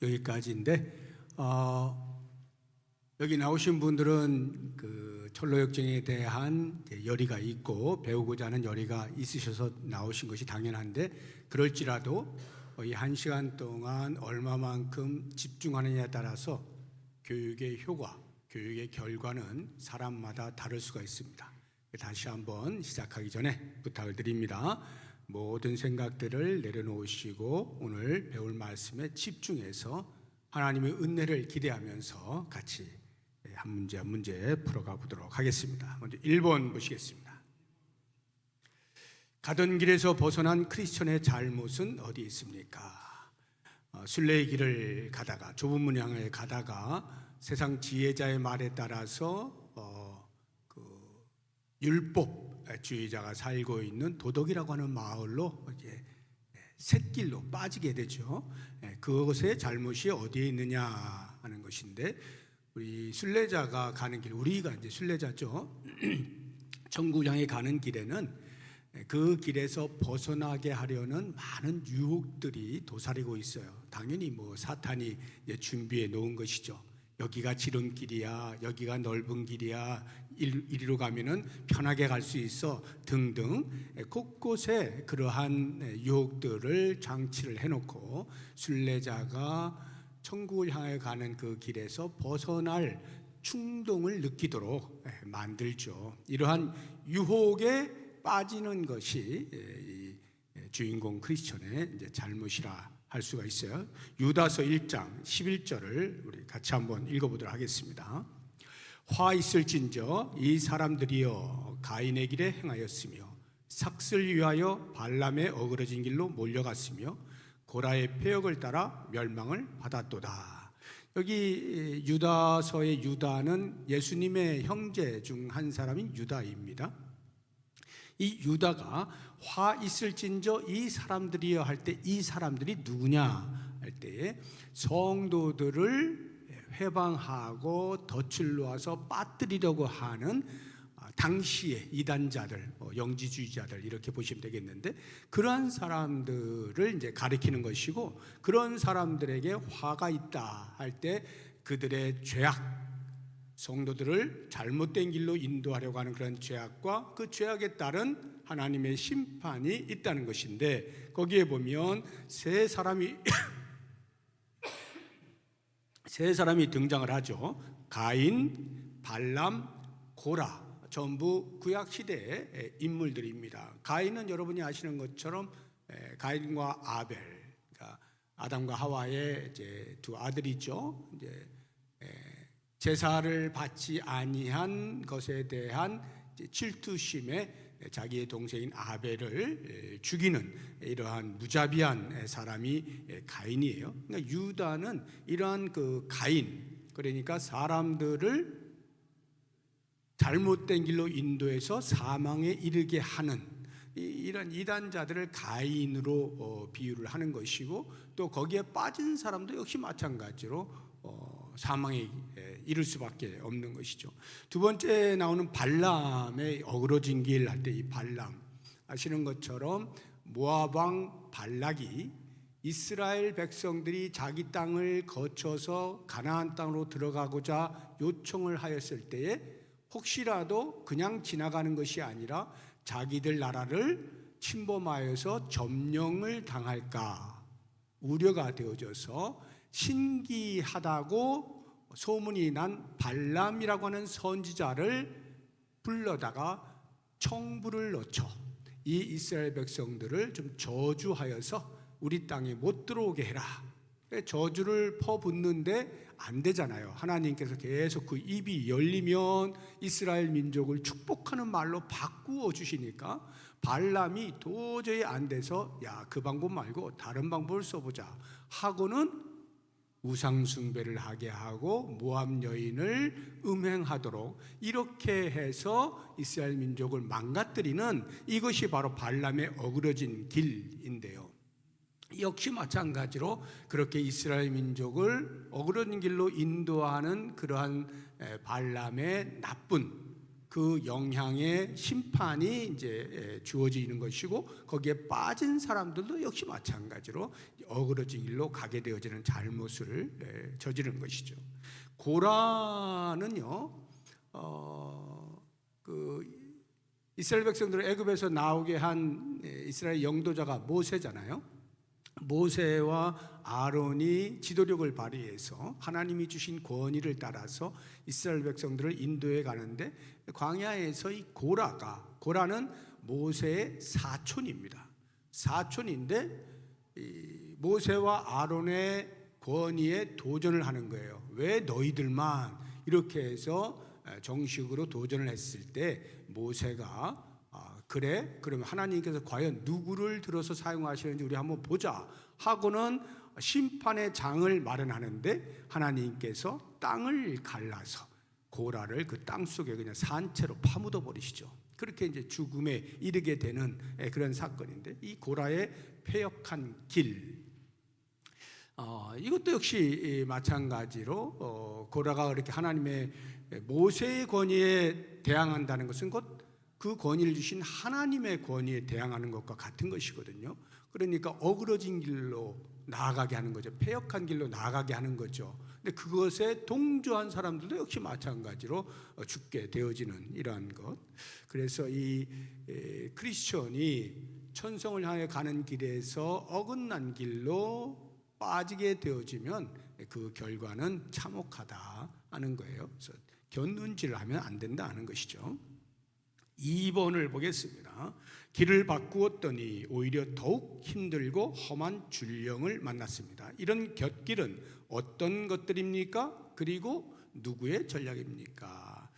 여기까지인데 여기 나오신 분들은 그 철로역정에 대한 열의가 있고 배우고자 하는 열의가 있으셔서 나오신 것이 당연한데, 그럴지라도 이 1시간 동안 얼마만큼 집중하느냐에 따라서 교육의 효과, 교육의 결과는 사람마다 다를 수가 있습니다. 다시 한번 시작하기 전에 부탁을 드립니다. 모든 생각들을 내려놓으시고 오늘 배울 말씀에 집중해서 하나님의 은혜를 기대하면서 같이 한 문제 한 문제 풀어가 보도록 하겠습니다. 먼저 1번 보시겠습니다. 가던 길에서 벗어난 크리스천의 잘못은 어디 있습니까? 순례의 길을 가다가, 좁은 문 향해 가다가 세상 지혜자의 말에 따라서 율법주의자가 살고 있는 도덕이라고 하는 마을로 이제 샛길로 빠지게 되죠. 그것의 잘못이 어디에 있느냐 하는 것인데, 우리 순례자가 가는 길, 우리가 이제 순례자죠. 천국 향해 가는 길에는 그 길에서 벗어나게 하려는 많은 유혹들이 도사리고 있어요. 당연히 사탄이 준비해 놓은 것이죠. 여기가 지름길이야, 여기가 넓은 길이야, 이리로 가면은 편하게 갈 수 있어 등등 곳곳에 그러한 유혹들을 장치를 해놓고 순례자가 천국을 향해 가는 그 길에서 벗어날 충동을 느끼도록 만들죠. 이러한 유혹에 빠지는 것이 주인공 크리스천의 이제 잘못이라 할 수가 있어요. 유다서 1장 11절을 우리 같이 한번 읽어보도록 하겠습니다. 화 있을진저 이 사람들이여 가인의 길에 행하였으며 삭슬 위하여 발람의 어그러진 길로 몰려갔으며 고라의 폐역을 따라 멸망을 받았도다. 여기 유다서의 유다는 예수님의 형제 중 한 사람인 유다입니다. 이 유다가 화 있을진저 이 사람들이여 할 때, 이 사람들이 누구냐 할 때에 성도들을 회방하고 덫을 놓아서 빠뜨리려고 하는 당시의 이단자들, 영지주의자들 이렇게 보시면 되겠는데, 그러한 사람들을 이제 가리키는 것이고, 그런 사람들에게 화가 있다 할 때 그들의 죄악, 성도들을 잘못된 길로 인도하려고 하는 그런 죄악과 그 죄악에 따른 하나님의 심판이 있다는 것인데, 거기에 보면 세 사람이 등장을 하죠. 가인, 발람, 고라, 전부 구약 시대의 인물들입니다. 가인은 여러분이 아시는 것처럼 가인과 아벨, 그러니까 아담과 하와의 이제 두 아들이죠. 이제 제사를 받지 아니한 것에 대한 질투심에 자기의 동생인 아벨을 죽이는 이러한 무자비한 사람이 가인이에요. 그러니까 유다는 이러한 그 가인, 그러니까 사람들을 잘못된 길로 인도해서 사망에 이르게 하는 이런 이단자들을 가인으로 비유를 하는 것이고, 또 거기에 빠진 사람도 역시 마찬가지로 사망에 이를 수밖에 없는 것이죠. 두 번째 나오는 발람의 어그러진 길 할 때, 이 발람 아시는 것처럼 모압 왕 발락이 이스라엘 백성들이 자기 땅을 거쳐서 가나안 땅으로 들어가고자 요청을 하였을 때에 혹시라도 그냥 지나가는 것이 아니라 자기들 나라를 침범하여서 점령을 당할까 우려가 되어져서 신기하다고 소문이 난 발람이라고 하는 선지자를 불러다가 청부를 넣죠. 이 이스라엘 백성들을 좀 저주하여서 우리 땅에 못 들어오게 해라. 저주를 퍼붓는데 안 되잖아요. 하나님께서 계속 그 입이 열리면 이스라엘 민족을 축복하는 말로 바꾸어 주시니까 발람이 도저히 안 돼서 그 방법 말고 다른 방법을 써보자 하고는 우상 숭배를 하게 하고 모압 여인을 음행하도록 이렇게 해서 이스라엘 민족을 망가뜨리는, 이것이 바로 발람의 어그러진 길인데요. 역시 마찬가지로 그렇게 이스라엘 민족을 어그러진 길로 인도하는 그러한 발람의 나쁜 그 영향의 심판이 이제 주어지는 것이고, 거기에 빠진 사람들도 역시 마찬가지로 어그러진 길로 가게 되어지는 잘못을 저지르는 것이죠. 고라는요, 그 이스라엘 백성들을 애굽에서 나오게 한 이스라엘 영도자가 모세잖아요. 모세와 아론이 지도력을 발휘해서 하나님이 주신 권위를 따라서 이스라엘 백성들을 인도해 가는데, 광야에서 이 고라는 모세의 사촌입니다. 사촌인데 이 모세와 아론의 권위에 도전을 하는 거예요. 왜 너희들만, 이렇게 해서 정식으로 도전을 했을 때 모세가 그래? 그러면 하나님께서 과연 누구를 들어서 사용하시는지 우리 한번 보자 하고는 심판의 장을 마련하는데, 하나님께서 땅을 갈라서 고라를 그 땅 속에 그냥 산채로 파묻어 버리시죠. 그렇게 이제 죽음에 이르게 되는 그런 사건인데, 이 고라의 패역한 길, 이것도 역시 마찬가지로 고라가 그렇게 하나님의 모세의 권위에 대항한다는 것은 곧 그 권위를 주신 하나님의 권위에 대항하는 것과 같은 것이거든요. 그러니까 어그러진 길로 나아가게 하는 거죠. 패역한 길로 나아가게 하는 거죠. 근데 그것에 동조한 사람들도 역시 마찬가지로 죽게 되어지는 이러한 것. 그래서 이 크리스천이 천성을 향해 가는 길에서 어긋난 길로 빠지게 되어지면 그 결과는 참혹하다 하는 거예요. 그래서 견눈질을 하면 안 된다 하는 것이죠. 2번을 보겠습니다. 길을 바꾸었더니 오히려 더욱 힘들고 험한 줄령을 만났습니다. 이런 곁길은 어떤 것들입니까? 그리고 누구의 전략입니까?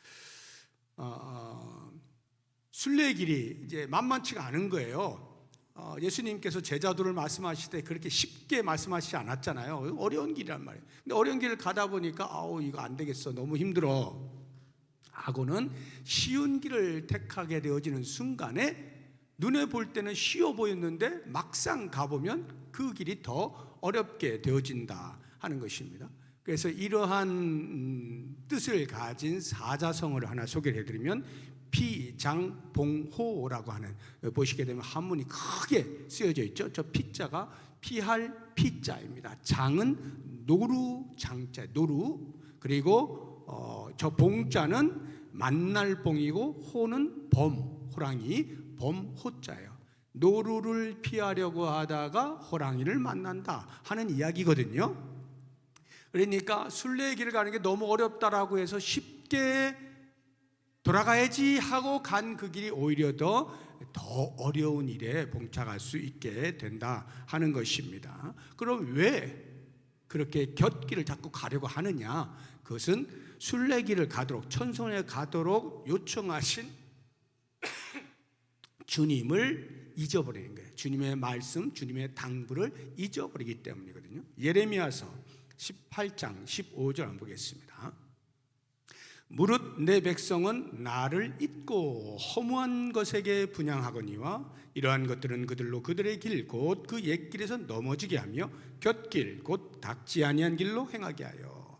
순례길이 이제 만만치가 않은 거예요. 예수님께서 제자도를 말씀하실 때 그렇게 쉽게 말씀하시지 않았잖아요. 어려운 길이란 말이에요. 근데 어려운 길을 가다 보니까 이거 안 되겠어, 너무 힘들어 하고는 쉬운 길을 택하게 되어지는 순간에 눈에 볼 때는 쉬워 보였는데 막상 가보면 그 길이 더 어렵게 되어진다 하는 것입니다. 그래서 이러한 뜻을 가진 사자성어를 하나 소개를 해드리면, 피장봉호라고 하는, 보시게 되면 한문이 크게 쓰여져 있죠. 저 피자가 피할 피자입니다. 장은 노루 장자, 노루. 그리고 저 봉자는 만날 봉이고, 호는 호랑이 범호자예요. 노루를 피하려고 하다가 호랑이를 만난다 하는 이야기거든요. 그러니까 순례의 길을 가는 게 너무 어렵다라고 해서 쉽게 돌아가야지 하고 간 그 길이 오히려 더 어려운 일에 봉착할 수 있게 된다 하는 것입니다. 그럼 왜 그렇게 곁길을 자꾸 가려고 하느냐? 그것은 순례길을 가도록, 천성에 가도록 요청하신 주님을 잊어버리는 거예요. 주님의 말씀, 주님의 당부를 잊어버리기 때문이거든요. 예레미야서 18장 15절 한번 보겠습니다. 무릇 내 백성은 나를 잊고 허무한 것에게 분향하거니와 이러한 것들은 그들로 그들의 길 곧 그 옛길에서 넘어지게 하며 곁길 곧 닥지 아니한 길로 행하게 하여.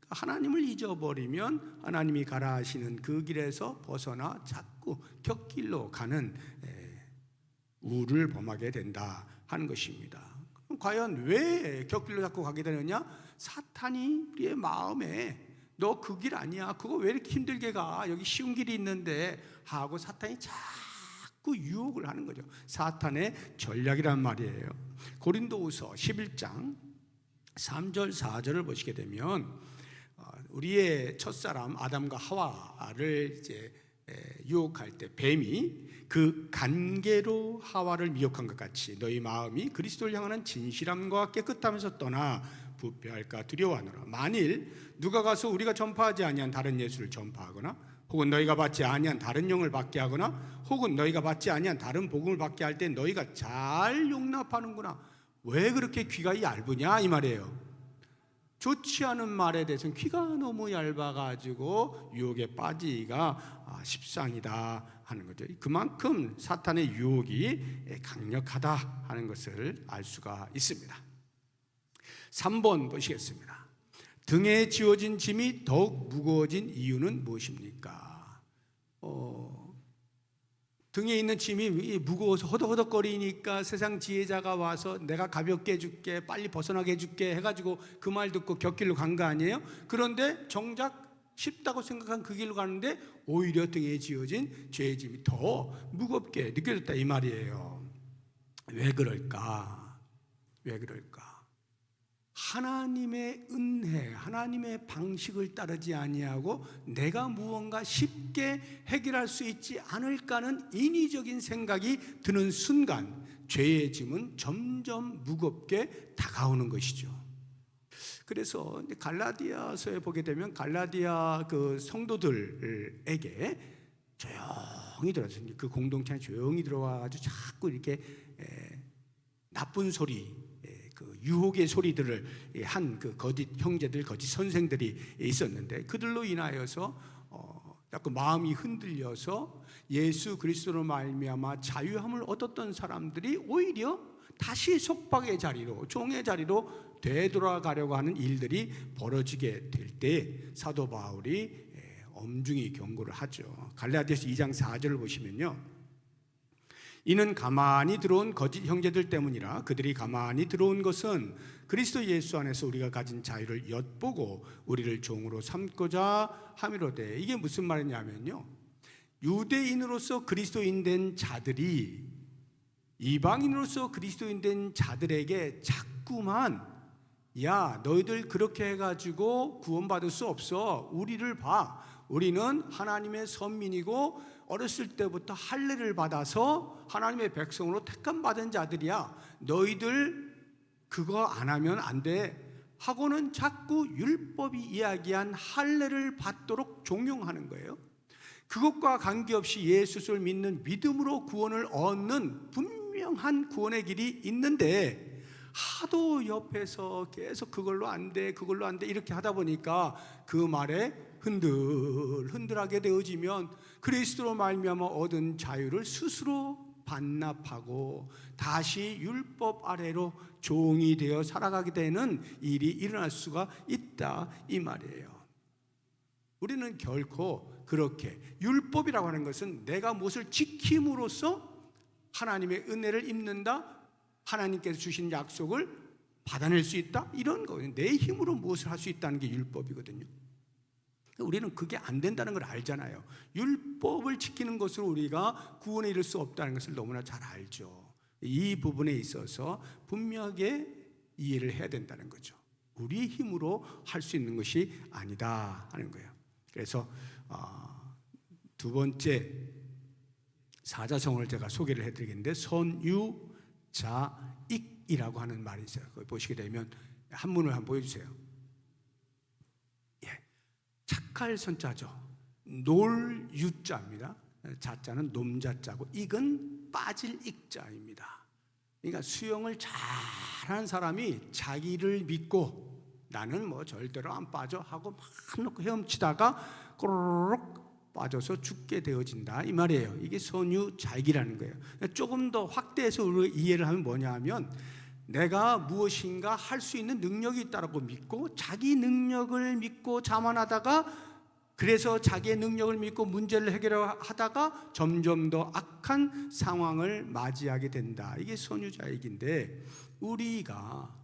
하나님을 잊어버리면 하나님이 가라 하시는 그 길에서 벗어나 자꾸 곁길로 가는 우를 범하게 된다 하는 것입니다. 그럼 과연 왜 곁길로 자꾸 가게 되느냐? 사탄이 우리의 마음에 너 그 길 아니야, 그거 왜 이렇게 힘들게 가, 여기 쉬운 길이 있는데 하고 사탄이 자꾸 유혹을 하는 거죠. 사탄의 전략이란 말이에요. 고린도후서 11장 3절 4절을 보시게 되면, 우리의 첫사람 아담과 하와를 이제 유혹할 때 뱀이 그 간계로 하와를 미혹한 것 같이 너희 마음이 그리스도를 향하는 진실함과 깨끗함에서 떠나 부패할까 두려워하노라. 만일 누가 가서 우리가 전파하지 아니한 다른 예수를 전파하거나, 혹은 너희가 받지 아니한 다른 영을 받게 하거나, 혹은 너희가 받지 아니한 다른 복음을 받게 할 때 너희가 잘 용납하는구나. 왜 그렇게 귀가 얇으냐 이 말이에요. 좋지 않은 말에 대해서는 귀가 너무 얇아가지고 유혹에 빠지기가 십상이다 하는 거죠. 그만큼 사탄의 유혹이 강력하다 하는 것을 알 수가 있습니다. 3번 보시겠습니다. 등에 지워진 짐이 더욱 무거워진 이유는 무엇입니까? 등에 있는 짐이 무거워서 허덕허덕거리니까 세상 지혜자가 와서 내가 가볍게 해줄게, 빨리 벗어나게 해줄게 해가지고 그 말 듣고 곁길로 간 거 아니에요? 그런데 정작 쉽다고 생각한 그 길로 가는데 오히려 등에 지어진 죄의 짐이 더 무겁게 느껴졌다 이 말이에요. 왜 그럴까? 왜 그럴까? 하나님의 은혜, 하나님의 방식을 따르지 아니하고 내가 무언가 쉽게 해결할 수 있지 않을까는 인위적인 생각이 드는 순간 죄의 짐은 점점 무겁게 다가오는 것이죠. 그래서 갈라디아서에 보게 되면 갈라디아 그 성도들에게 조용히 들어서 그 공동체에 조용히 들어와가지고 자꾸 이렇게 나쁜 소리, 그 유혹의 소리들을 한 그 거짓 형제들, 거짓 선생들이 있었는데 그들로 인하여서 자꾸 마음이 흔들려서 예수 그리스도로 말미암아 자유함을 얻었던 사람들이 오히려 다시 속박의 자리로, 종의 자리로 되돌아가려고 하는 일들이 벌어지게 될 때 사도 바울이 엄중히 경고를 하죠. 갈라디아서 2장 4절을 보시면요, 이는 가만히 들어온 거짓 형제들 때문이라. 그들이 가만히 들어온 것은 그리스도 예수 안에서 우리가 가진 자유를 엿보고 우리를 종으로 삼고자 함이로되. 이게 무슨 말이냐면요, 유대인으로서 그리스도인 된 자들이 이방인으로서 그리스도인 된 자들에게 자꾸만 야, 너희들 그렇게 해가지고 구원받을 수 없어. 우리를 봐. 우리는 하나님의 선민이고 어렸을 때부터 할례를 받아서 하나님의 백성으로 택함 받은 자들이야. 너희들 그거 안 하면 안 돼 하고는 자꾸 율법이 이야기한 할례를 받도록 종용하는 거예요. 그것과 관계없이 예수를 믿는 믿음으로 구원을 얻는 분명한 구원의 길이 있는데 하도 옆에서 계속 그걸로 안 돼, 그걸로 안 돼 이렇게 하다 보니까 그 말에 흔들흔들하게 되어지면 그리스도로 말미암아 얻은 자유를 스스로 반납하고 다시 율법 아래로 종이 되어 살아가게 되는 일이 일어날 수가 있다 이 말이에요. 우리는 결코 그렇게, 율법이라고 하는 것은 내가 무엇을 지킴으로써 하나님의 은혜를 입는다, 하나님께서 주신 약속을 받아낼 수 있다, 이런 거예요. 내 힘으로 무엇을 할 수 있다는 게 율법이거든요. 우리는 그게 안 된다는 걸 알잖아요. 율법을 지키는 것으로 우리가 구원에 이를 수 없다는 것을 너무나 잘 알죠. 이 부분에 있어서 분명하게 이해를 해야 된다는 거죠. 우리 힘으로 할 수 있는 것이 아니다 하는 거예요. 그래서 두 번째 사자성어를 제가 소개를 해드리겠는데, 선유자익이라고 하는 말이 있어요. 보시게 되면 한문을 한번 보여주세요. 착할 선자죠. 놀유자입니다. 자자는 놈자자고 익은 빠질 익자입니다. 그러니까 수영을 잘하는 사람이 자기를 믿고 나는 뭐 절대로 안 빠져 하고 막 놓고 헤엄치다가 꼬르륵 빠져서 죽게 되어진다 이 말이에요. 이게 선유자익이라는 거예요. 조금 더 확대해서 이해를 하면 뭐냐 하면, 내가 무엇인가 할 수 있는 능력이 있다고 믿고 자기 능력을 믿고 자만하다가, 그래서 자기의 능력을 믿고 문제를 해결하다가 점점 더 악한 상황을 맞이하게 된다. 이게 선유자익인데, 우리가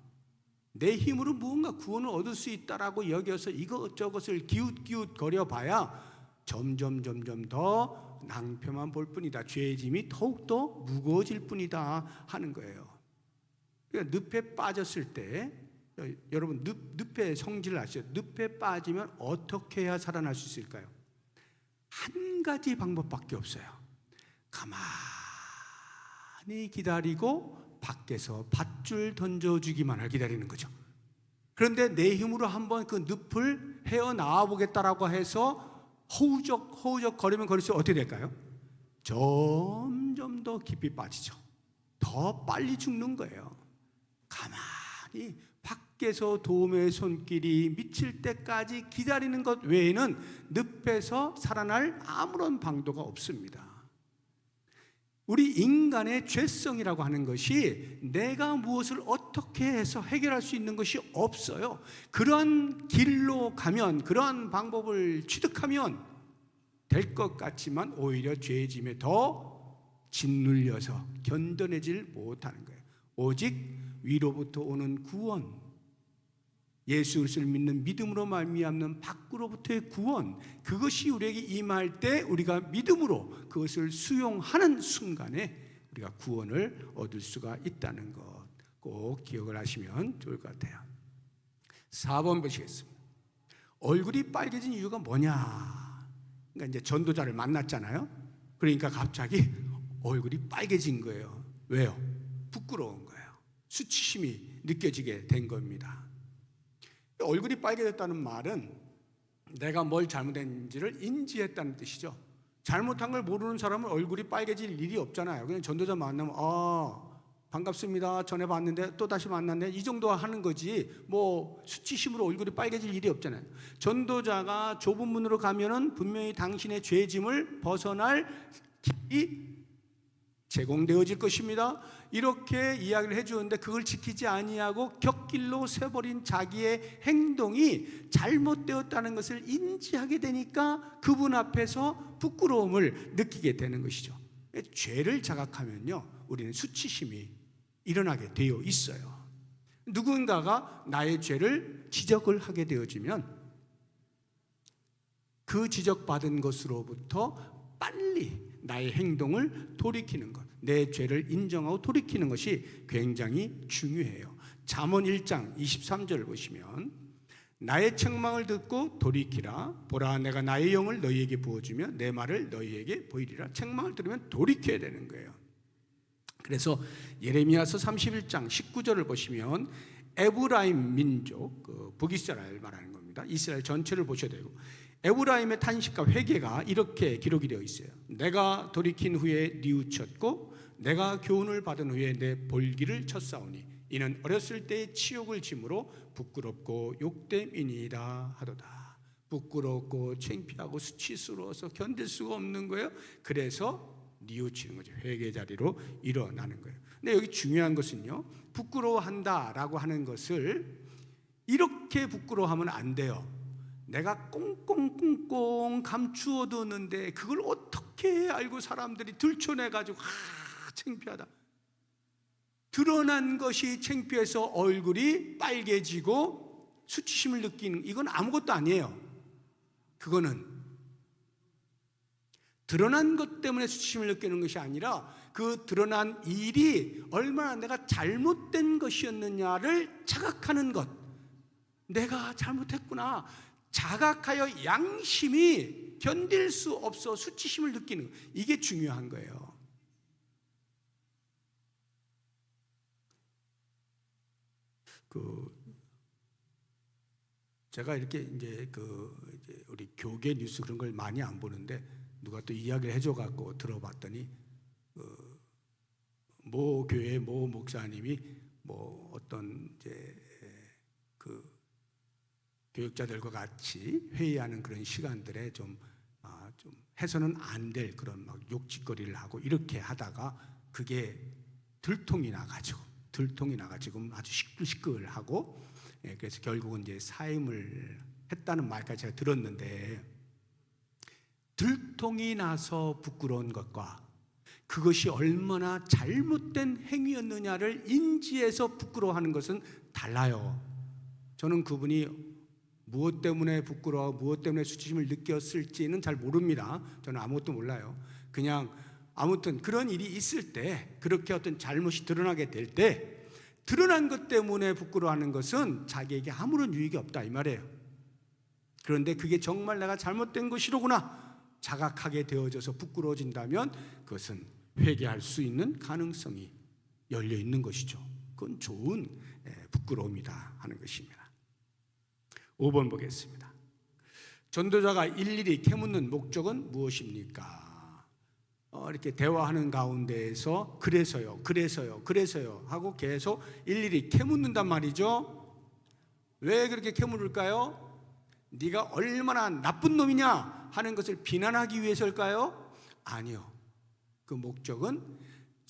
내 힘으로 무언가 구원을 얻을 수 있다라고 여겨서 이것저것을 기웃기웃거려 봐야 점점 더 낭패만 볼 뿐이다. 죄의 짐이 더욱더 무거워질 뿐이다 하는 거예요. 그러니까 늪에 빠졌을 때, 여러분 늪의 성질을 아시죠? 늪에 빠지면 어떻게 해야 살아날 수 있을까요? 한 가지 방법밖에 없어요. 가만히 기다리고 밖에서 밧줄 던져주기만 할 기다리는 거죠. 그런데 내 힘으로 한번 그 늪을 헤어나와 보겠다라고 해서 허우적 거리면 거릴수록 어떻게 될까요? 점점 더 깊이 빠지죠. 더 빨리 죽는 거예요. 가만히 밖에서 도움의 손길이 미칠 때까지 기다리는 것 외에는 늪에서 살아날 아무런 방도가 없습니다. 우리 인간의 죄성이라고 하는 것이 내가 무엇을 어떻게 해서 해결할 수 있는 것이 없어요. 그런 길로 가면, 그런 방법을 취득하면 될 것 같지만 오히려 죄의 짐에 더 짓눌려서 견뎌내질 못하는 거예요. 오직 위로부터 오는 구원, 예수 그리스도를 믿는 믿음으로 말미암는 밖으로부터의 구원, 그것이 우리에게 임할 때 우리가 믿음으로 그것을 수용하는 순간에 우리가 구원을 얻을 수가 있다는 것 꼭 기억을 하시면 좋을 것 같아요. 4번 보시겠습니다. 얼굴이 빨개진 이유가 뭐냐? 그러니까 이제 전도자를 만났잖아요. 그러니까 갑자기 얼굴이 빨개진 거예요. 왜요? 부끄러운 거예요. 수치심이 느껴지게 된 겁니다. 얼굴이 빨개졌다는 말은 내가 뭘 잘못했는지를 인지했다는 뜻이죠. 잘못한 걸 모르는 사람은 얼굴이 빨개질 일이 없잖아요. 그냥 전도자 만나면 반갑습니다. 전에 봤는데 또 다시 만났네. 이 정도 하는 거지. 뭐 수치심으로 얼굴이 빨개질 일이 없잖아요. 전도자가 좁은 문으로 가면은 분명히 당신의 죄짐을 벗어날 길이 제공되어질 것입니다. 이렇게 이야기를 해주는데 그걸 지키지 아니하고 곁길로 새버린 자기의 행동이 잘못되었다는 것을 인지하게 되니까 그분 앞에서 부끄러움을 느끼게 되는 것이죠. 죄를 자각하면요, 우리는 수치심이 일어나게 되어 있어요. 누군가가 나의 죄를 지적을 하게 되어지면 그 지적받은 것으로부터 빨리 나의 행동을 돌이키는 것, 내 죄를 인정하고 돌이키는 것이 굉장히 중요해요. 잠언 1장 23절을 보시면 나의 책망을 듣고 돌이키라. 보라, 내가 나의 영을 너희에게 부어주며 내 말을 너희에게 보이리라. 책망을 들으면 돌이켜야 되는 거예요. 그래서 예레미야서 31장 19절을 보시면 에브라임 민족, 북이스라엘 말하는 겁니다. 이스라엘 전체를 보셔야 되고 에브라임의 탄식과 회개가 이렇게 기록이 되어 있어요. 내가 돌이킨 후에 뉘우쳤고 내가 교훈을 받은 후에 내 볼기를 쳤사오니 이는 어렸을 때의 치욕을 짐으로 부끄럽고 욕됨이니이다 하도다. 부끄럽고 창피하고 수치스러워서 견딜 수가 없는 거예요. 그래서 뉘우치는 거죠. 회개 자리로 일어나는 거예요. 근데 여기 중요한 것은요, 부끄러워한다라고 하는 것을 이렇게 부끄러워하면 안 돼요. 내가 꽁꽁꽁꽁 감추어두었는데 그걸 어떻게 알고 사람들이 들춰내가지고 창피하다. 드러난 것이 창피해서 얼굴이 빨개지고 수치심을 느끼는, 이건 아무것도 아니에요. 그거는 드러난 것 때문에 수치심을 느끼는 것이 아니라 그 드러난 일이 얼마나 내가 잘못된 것이었느냐를 자각하는 것. 내가 잘못했구나. 자각하여 양심이 견딜 수 없어 수치심을 느끼는 것. 이게 중요한 거예요. 제가 이렇게 이제 우리 교계 뉴스 그런 걸 많이 안 보는데 누가 또 이야기를 해줘갖고 들어봤더니 모 교회 모 목사님이 뭐 어떤 이제 교육자들과 같이 회의하는 그런 시간들에 좀 해서는 안 될 그런 막 욕짓거리를 하고 이렇게 하다가 그게 들통이 나가지고 아주 시끌시끌하고, 그래서 결국은 이제 사임을 했다는 말까지 제가 들었는데, 들통이 나서 부끄러운 것과 그것이 얼마나 잘못된 행위였느냐를 인지해서 부끄러워하는 것은 달라요. 저는 그분이 무엇 때문에 부끄러워, 무엇 때문에 수치심을 느꼈을지는 잘 모릅니다. 저는 아무것도 몰라요. 그냥 아무튼 그런 일이 있을 때, 그렇게 어떤 잘못이 드러나게 될 때, 드러난 것 때문에 부끄러워하는 것은 자기에게 아무런 유익이 없다 이 말이에요. 그런데 그게 정말 내가 잘못된 것이로구나 자각하게 되어져서 부끄러워진다면 그것은 회개할 수 있는 가능성이 열려 있는 것이죠. 그건 좋은 부끄러움이다 하는 것입니다. 5번 보겠습니다. 전도자가 일일이 캐묻는 목적은 무엇입니까? 이렇게 대화하는 가운데에서 그래서요 하고 계속 일일이 캐묻는단 말이죠. 왜 그렇게 캐물을까요? 네가 얼마나 나쁜 놈이냐 하는 것을 비난하기 위해서일까요? 아니요. 그 목적은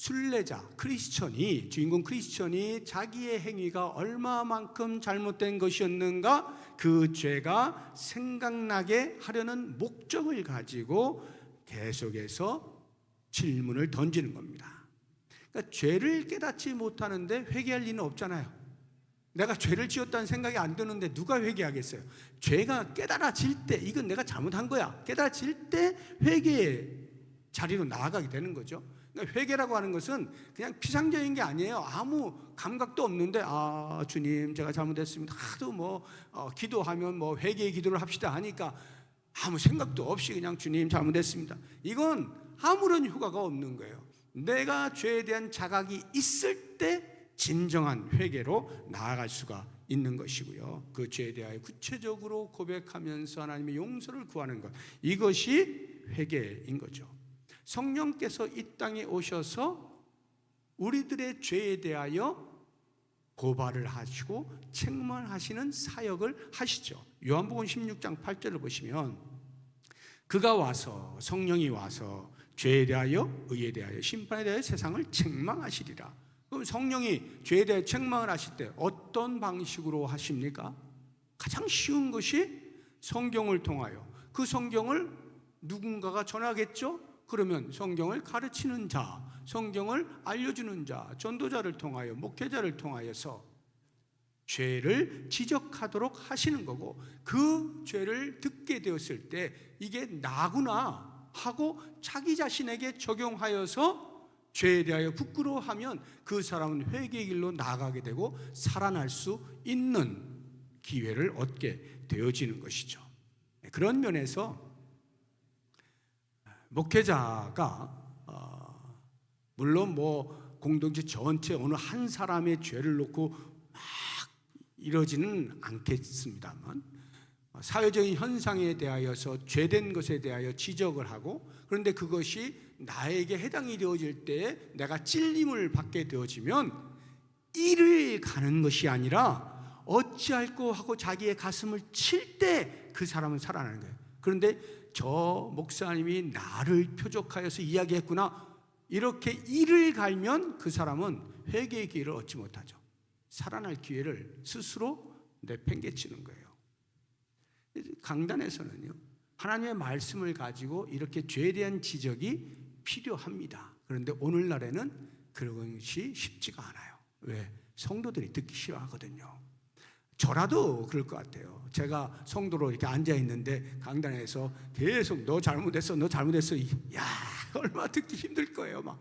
순례자 크리스천이, 주인공 크리스천이 자기의 행위가 얼마만큼 잘못된 것이었는가, 그 죄가 생각나게 하려는 목적을 가지고 계속해서 질문을 던지는 겁니다. 그러니까 죄를 깨닫지 못하는데 회개할 리는 없잖아요. 내가 죄를 지었다는 생각이 안 드는데 누가 회개하겠어요? 죄가 깨달아질 때, 이건 내가 잘못한 거야, 깨달아질 때 회개의 자리로 나아가게 되는 거죠. 그러니까 회개라고 하는 것은 그냥 피상적인 게 아니에요. 아무 감각도 없는데, 아 주님 제가 잘못했습니다, 하도 기도하면 회개의 기도를 합시다 하니까 아무 생각도 없이 그냥 주님 잘못했습니다, 이건 아무런 효과가 없는 거예요. 내가 죄에 대한 자각이 있을 때 진정한 회개로 나아갈 수가 있는 것이고요. 그 죄에 대하여 구체적으로 고백하면서 하나님의 용서를 구하는 것, 이것이 회개인 거죠. 성령께서 이 땅에 오셔서 우리들의 죄에 대하여 고발을 하시고 책망하시는 사역을 하시죠. 요한복음 16장 8절을 보시면 그가 와서, 성령이 와서 죄에 대하여, 의에 대하여, 심판에 대하여 세상을 책망하시리라. 그럼 성령이 죄에 대해 책망을 하실 때 어떤 방식으로 하십니까? 가장 쉬운 것이 성경을 통하여, 그 성경을 누군가가 전하겠죠? 그러면 성경을 가르치는 자, 성경을 알려주는 자, 전도자를 통하여, 목회자를 통하여서 죄를 지적하도록 하시는 거고, 그 죄를 듣게 되었을 때 이게 나구나 하고 자기 자신에게 적용하여서 죄에 대하여 부끄러워하면 그 사람은 회개의 길로 나아가게 되고 살아날 수 있는 기회를 얻게 되어지는 것이죠. 그런 면에서 목회자가 물론 공동체 전체 어느 한 사람의 죄를 놓고 막 이러지는 않겠습니다만, 사회적인 현상에 대하여서 죄된 것에 대하여 지적을 하고, 그런데 그것이 나에게 해당이 되어질 때에 내가 찔림을 받게 되어지면 이를 가는 것이 아니라 어찌할꼬 하고 자기의 가슴을 칠 때 그 사람은 살아나는 거예요. 그런데 저 목사님이 나를 표적하여서 이야기했구나, 이렇게 이를 갈면 그 사람은 회개의 기회를 얻지 못하죠. 살아날 기회를 스스로 내팽개치는 거예요. 강단에서는요, 하나님의 말씀을 가지고 이렇게 죄에 대한 지적이 필요합니다. 그런데 오늘날에는 그런 것이 쉽지가 않아요. 왜? 성도들이 듣기 싫어하거든요. 저라도 그럴 것 같아요. 제가 성도로 이렇게 앉아 있는데 강단에서 계속 너 잘못했어, 너 잘못했어, 야 얼마나 듣기 힘들 거예요.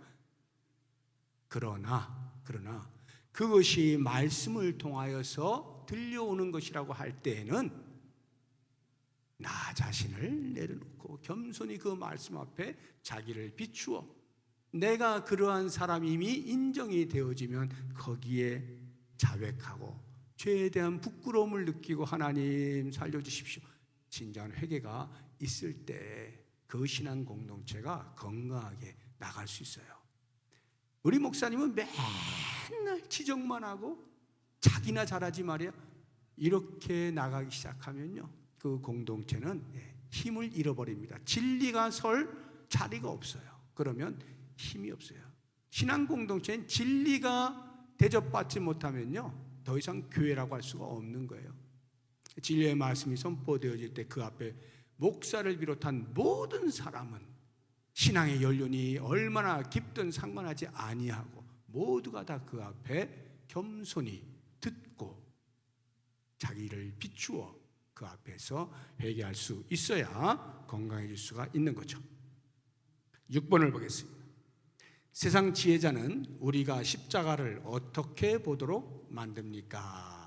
그러나 그것이 말씀을 통하여서 들려오는 것이라고 할 때에는 나 자신을 내려놓고 겸손히 그 말씀 앞에 자기를 비추어 내가 그러한 사람임이 인정이 되어지면 거기에 자백하고 죄에 대한 부끄러움을 느끼고 하나님 살려주십시오, 진정한 회개가 있을 때 그 신앙 공동체가 건강하게 나갈 수 있어요. 우리 목사님은 맨날 지적만 하고 자기나 잘하지 말이야, 이렇게 나가기 시작하면요, 그 공동체는 힘을 잃어버립니다. 진리가 설 자리가 없어요. 그러면 힘이 없어요. 신앙 공동체는 진리가 대접받지 못하면요, 더 이상 교회라고 할 수가 없는 거예요. 진리의 말씀이 선포되어질 때 그 앞에 목사를 비롯한 모든 사람은 신앙의 연륜이 얼마나 깊든 상관하지 아니하고 모두가 다 그 앞에 겸손히 듣고 자기를 비추어 그 앞에서 회개할 수 있어야 건강해질 수가 있는 거죠. 6번을 보겠습니다. 세상 지혜자는 우리가 십자가를 어떻게 보도록 만듭니까?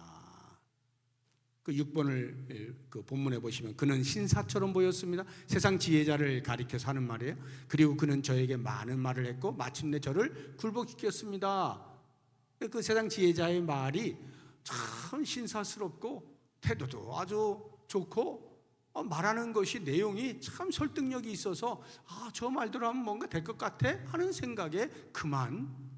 그 6번을 그 본문에 보시면 그는 신사처럼 보였습니다. 세상 지혜자를 가리켜서 하는 말이에요. 그리고 그는 저에게 많은 말을 했고 마침내 저를 굴복시켰습니다. 그 세상 지혜자의 말이 참 신사스럽고 태도도 아주 좋고 말하는 것이 내용이 참 설득력이 있어서 저 말대로 하면 뭔가 될 것 같아 하는 생각에 그만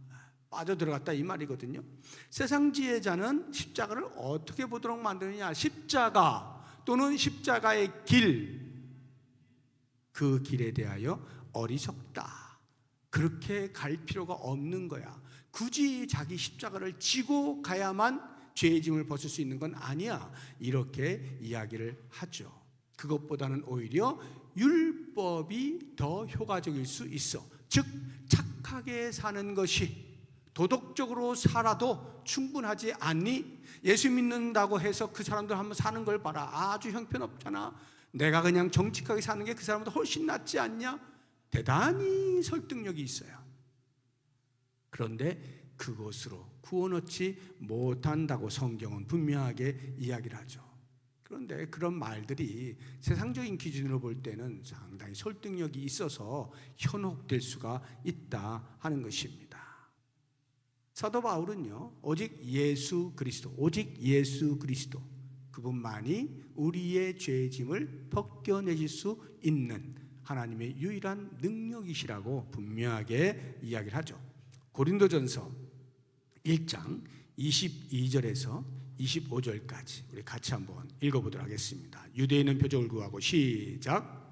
빠져들어갔다 이 말이거든요. 세상 지혜자는 십자가를 어떻게 보도록 만드느냐, 십자가 또는 십자가의 길, 그 길에 대하여 어리석다, 그렇게 갈 필요가 없는 거야. 굳이 자기 십자가를 지고 가야만 죄의 짐을 벗을 수 있는 건 아니야. 이렇게 이야기를 하죠. 그것보다는 오히려 율법이 더 효과적일 수 있어. 즉 착하게 사는 것이, 도덕적으로 살아도 충분하지 않니? 예수 믿는다고 해서 그 사람들 한번 사는 걸 봐라. 아주 형편없잖아. 내가 그냥 정직하게 사는 게 그 사람보다 훨씬 낫지 않냐? 대단히 설득력이 있어요. 그런데 그것으로 구원 얻지 못한다고 성경은 분명하게 이야기를 하죠. 그런데 그런 말들이 세상적인 기준으로 볼 때는 상당히 설득력이 있어서 현혹될 수가 있다 하는 것입니다. 사도 바울은요, 오직 예수 그리스도 그분만이 우리의 죄의 짐을 벗겨내실 수 있는 하나님의 유일한 능력이시라고 분명하게 이야기를 하죠. 고린도전서 1장 22절에서 25절까지 우리 같이 한번 읽어보도록 하겠습니다. 유대인은 표적을 구하고 시작.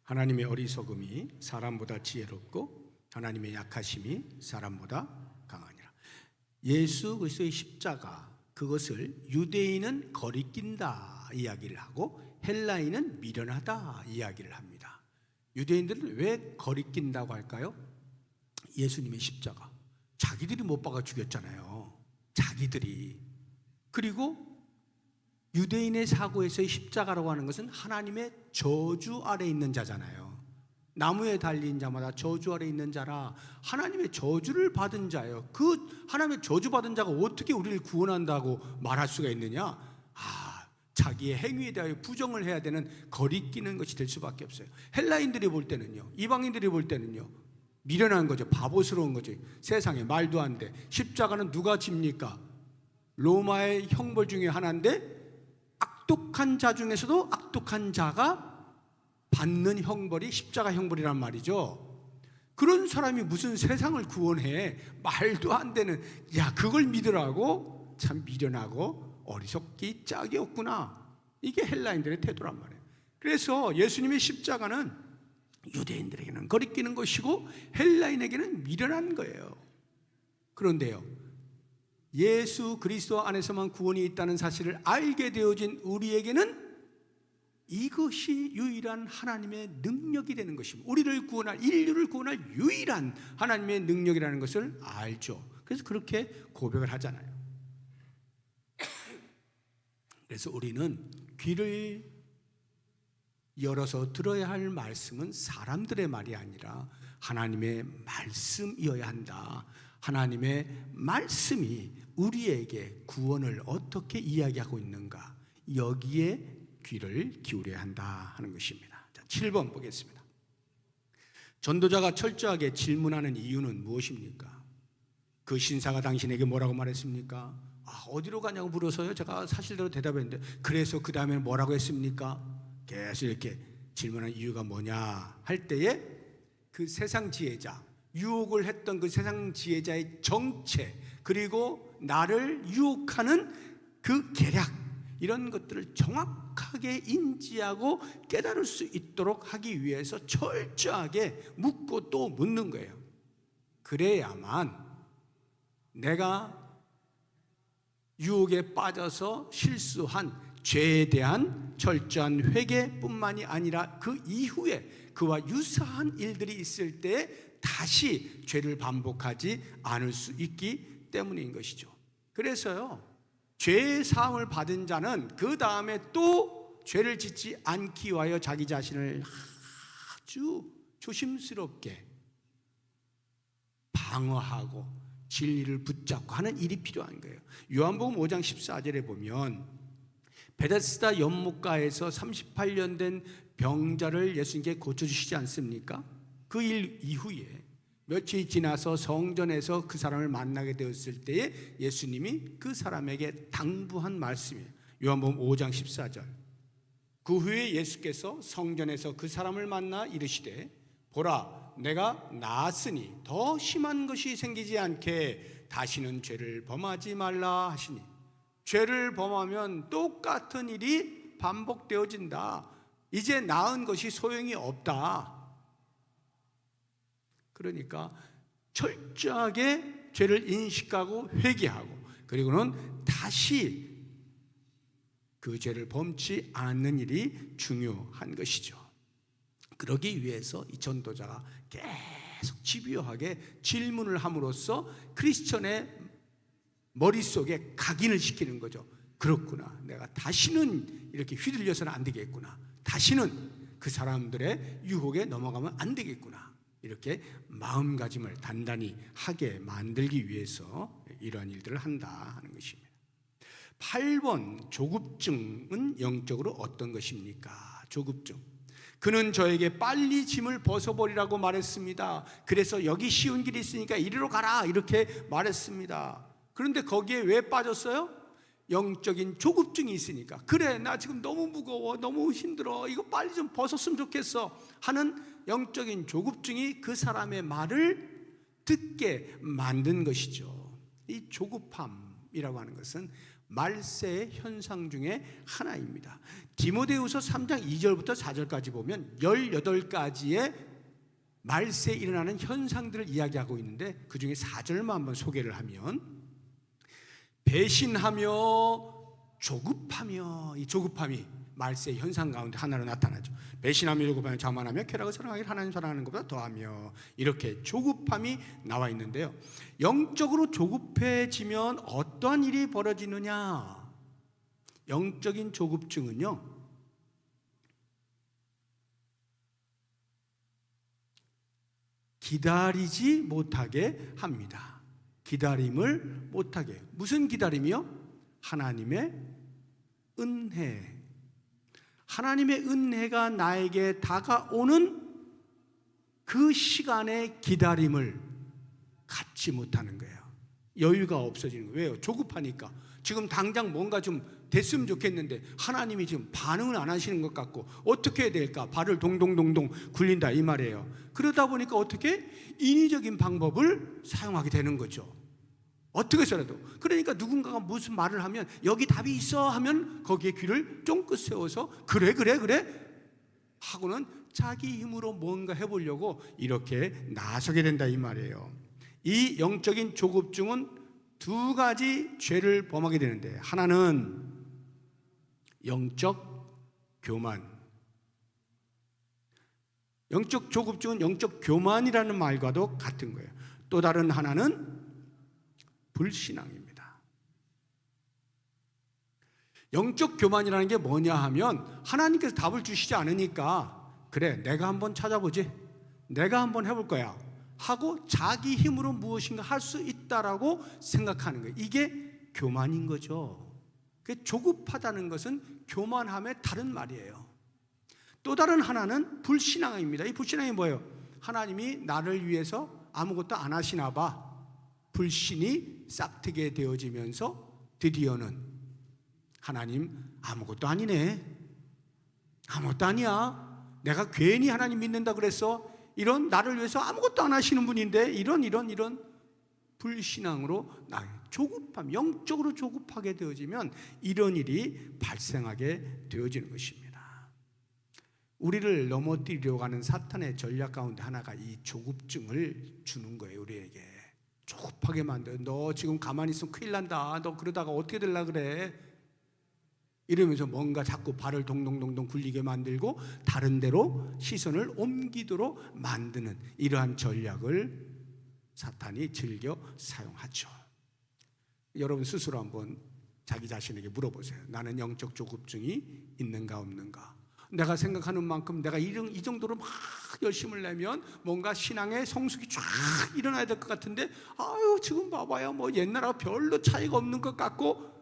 하나님의 어리석음이 사람보다 지혜롭고 하나님의 약하심이 사람보다 강하니라. 예수 그리스도의 십자가, 그것을 유대인은 거리낀다 이야기를 하고 헬라인은 미련하다 이야기를 합니다. 유대인들은 왜 거리낀다고 할까요? 예수님의 십자가, 자기들이 못 박아 죽였잖아요. 자기들이. 그리고 유대인의 사고에서의 십자가라고 하는 것은 하나님의 저주 아래 있는 자잖아요. 나무에 달린 자마다 저주 아래 있는 자라, 하나님의 저주를 받은 자예요. 그 하나님의 저주 받은 자가 어떻게 우리를 구원한다고 말할 수가 있느냐? 자기의 행위에 대하여 부정을 해야 되는 거리끼는 것이 될 수밖에 없어요. 헬라인들이 볼 때는요, 이방인들이 볼 때는요, 미련한 거죠. 바보스러운 거죠. 세상에 말도 안 돼. 십자가는 누가 집니까? 로마의 형벌 중에 하나인데, 악독한 자 중에서도 악독한 자가 받는 형벌이 십자가 형벌이란 말이죠. 그런 사람이 무슨 세상을 구원해? 말도 안 되는, 그걸 믿으라고? 참 미련하고 어리석기 짝이 없구나. 이게 헬라인들의 태도란 말이에요. 그래서 예수님의 십자가는 유대인들에게는 거리끼는 것이고 헬라인에게는 미련한 거예요. 그런데요, 예수 그리스도 안에서만 구원이 있다는 사실을 알게 되어진 우리에게는 이것이 유일한 하나님의 능력이 되는 것입니다. 우리를 구원할, 인류를 구원할 유일한 하나님의 능력이라는 것을 알죠. 그래서 그렇게 고백을 하잖아요. 그래서 우리는 귀를 열어서 들어야 할 말씀은 사람들의 말이 아니라 하나님의 말씀이어야 한다. 하나님의 말씀이 우리에게 구원을 어떻게 이야기하고 있는가, 여기에 귀를 기울여야 한다 하는 것입니다. 자, 7번 보겠습니다. 전도자가 철저하게 질문하는 이유는 무엇입니까? 그 신사가 당신에게 뭐라고 말했습니까? 어디로 가냐고 물어서요, 제가 사실대로 대답했는데, 그래서 그 다음에 뭐라고 했습니까? 계속 이렇게 질문하는 이유가 뭐냐 할 때에 그 세상 지혜자, 유혹을 했던 그 세상 지혜자의 정체, 그리고 나를 유혹하는 그 계략, 이런 것들을 정확하게 인지하고 깨달을 수 있도록 하기 위해서 철저하게 묻고 또 묻는 거예요. 그래야만 내가 유혹에 빠져서 실수한 죄에 대한 철저한 회개뿐만이 아니라 그 이후에 그와 유사한 일들이 있을 때 다시 죄를 반복하지 않을 수 있기 때문인 것이죠. 그래서요, 죄의 사함을 받은 자는 그 다음에 또 죄를 짓지 않기 위하여 자기 자신을 아주 조심스럽게 방어하고 진리를 붙잡고 하는 일이 필요한 거예요. 요한복음 5장 14절에 보면 베데스다 연못가에서 38년 된 병자를 예수님께 고쳐주시지 않습니까? 그 일 이후에 며칠 지나서 성전에서 그 사람을 만나게 되었을 때에 예수님이 그 사람에게 당부한 말씀이에요. 요한복음 5장 14절. 그 후에 예수께서 성전에서 그 사람을 만나 이르시되 보라 내가 나았으니 더 심한 것이 생기지 않게 다시는 죄를 범하지 말라 하시니, 죄를 범하면 똑같은 일이 반복되어진다. 이제 나은 것이 소용이 없다. 그러니까 철저하게 죄를 인식하고 회개하고 그리고는 다시 그 죄를 범치 않는 일이 중요한 것이죠. 그러기 위해서 이 전도자가 계속 집요하게 질문을 함으로써 크리스천의 머릿속에 각인을 시키는 거죠. 그렇구나, 내가 다시는 이렇게 휘둘려서는 안 되겠구나, 다시는 그 사람들의 유혹에 넘어가면 안 되겠구나, 이렇게 마음가짐을 단단히 하게 만들기 위해서 이러한 일들을 한다 하는 것입니다. 8번 조급증은 영적으로 어떤 것입니까? 조급증. 그는 저에게 빨리 짐을 벗어버리라고 말했습니다. 그래서 여기 쉬운 길이 있으니까 이리로 가라 이렇게 말했습니다. 그런데 거기에 왜 빠졌어요? 영적인 조급증이 있으니까. 그래, 나 지금 너무 무거워, 너무 힘들어, 이거 빨리 좀 벗었으면 좋겠어 하는 영적인 조급증이 그 사람의 말을 듣게 만든 것이죠. 이 조급함이라고 하는 것은 말세의 현상 중에 하나입니다. 디모데후서 3장 2절부터 4절까지 보면 18가지의 말세에 일어나는 현상들을 이야기하고 있는데, 그 중에 4절만 한번 소개를 하면 배신하며 조급하며, 이 조급함이 말세의 현상 가운데 하나로 나타나죠. 배신하며 조급하며 자만하며 쾌락을 사랑하기를 하나님 사랑하는 것보다 더하며, 이렇게 조급함이 나와 있는데요, 영적으로 조급해지면 어떠한 일이 벌어지느냐? 영적인 조급증은요, 기다리지 못하게 합니다. 기다림을 못하게. 무슨 기다림이요? 하나님의 은혜. 하나님의 은혜가 나에게 다가오는 그 시간의 기다림을 갖지 못하는 거예요. 여유가 없어지는 거예요. 왜요? 조급하니까. 지금 당장 뭔가 좀 됐으면 좋겠는데 하나님이 지금 반응을 안 하시는 것 같고 어떻게 해야 될까? 발을 동동동동 굴린다 이 말이에요. 그러다 보니까 어떻게? 인위적인 방법을 사용하게 되는 거죠. 어떻게 해서라도. 그러니까 누군가가 무슨 말을 하면 여기 답이 있어 하면 거기에 귀를 쫑긋 세워서 그래 하고는 자기 힘으로 뭔가 해보려고 이렇게 나서게 된다 이 말이에요. 이 영적인 조급증은 두 가지 죄를 범하게 되는데, 하나는 영적 교만. 영적 조급증은 영적 교만이라는 말과도 같은 거예요. 또 다른 하나는 불신앙입니다. 영적 교만이라는 게 뭐냐 하면, 하나님께서 답을 주시지 않으니까 그래 내가 한번 찾아보지, 내가 한번 해볼 거야 하고 자기 힘으로 무엇인가 할 수 있다라고 생각하는 거예요. 이게 교만인 거죠. 조급하다는 것은 교만함의 다른 말이에요. 또 다른 하나는 불신앙입니다. 이 불신앙이 뭐예요? 하나님이 나를 위해서 아무것도 안 하시나 봐. 불신이 싹트게 되어지면서 드디어는 하나님 아무것도 아니네, 아무것도 아니야, 내가 괜히 하나님 믿는다 그랬어, 이런 나를 위해서 아무것도 안 하시는 분인데 이런 불신앙으로 조급함, 영적으로 조급하게 되어지면 이런 일이 발생하게 되어지는 것입니다. 우리를 넘어뜨리려고 하는 사탄의 전략 가운데 하나가 이 조급증을 주는 거예요. 우리에게 조급하게 만들어. 너 지금 가만히 있으면 큰일 난다, 너 그러다가 어떻게 되려고 그래, 이러면서 뭔가 자꾸 발을 동동동동 굴리게 만들고 다른 데로 시선을 옮기도록 만드는 이러한 전략을 사탄이 즐겨 사용하죠. 여러분 스스로 한번 자기 자신에게 물어보세요. 나는 영적 조급증이 있는가 없는가? 내가 생각하는 만큼 내가 이 정도로 막 열심을 내면 뭔가 신앙의 성숙이 쫙 일어나야 될 것 같은데, 아유 지금 봐봐요 뭐 옛날하고 별로 차이가 없는 것 같고,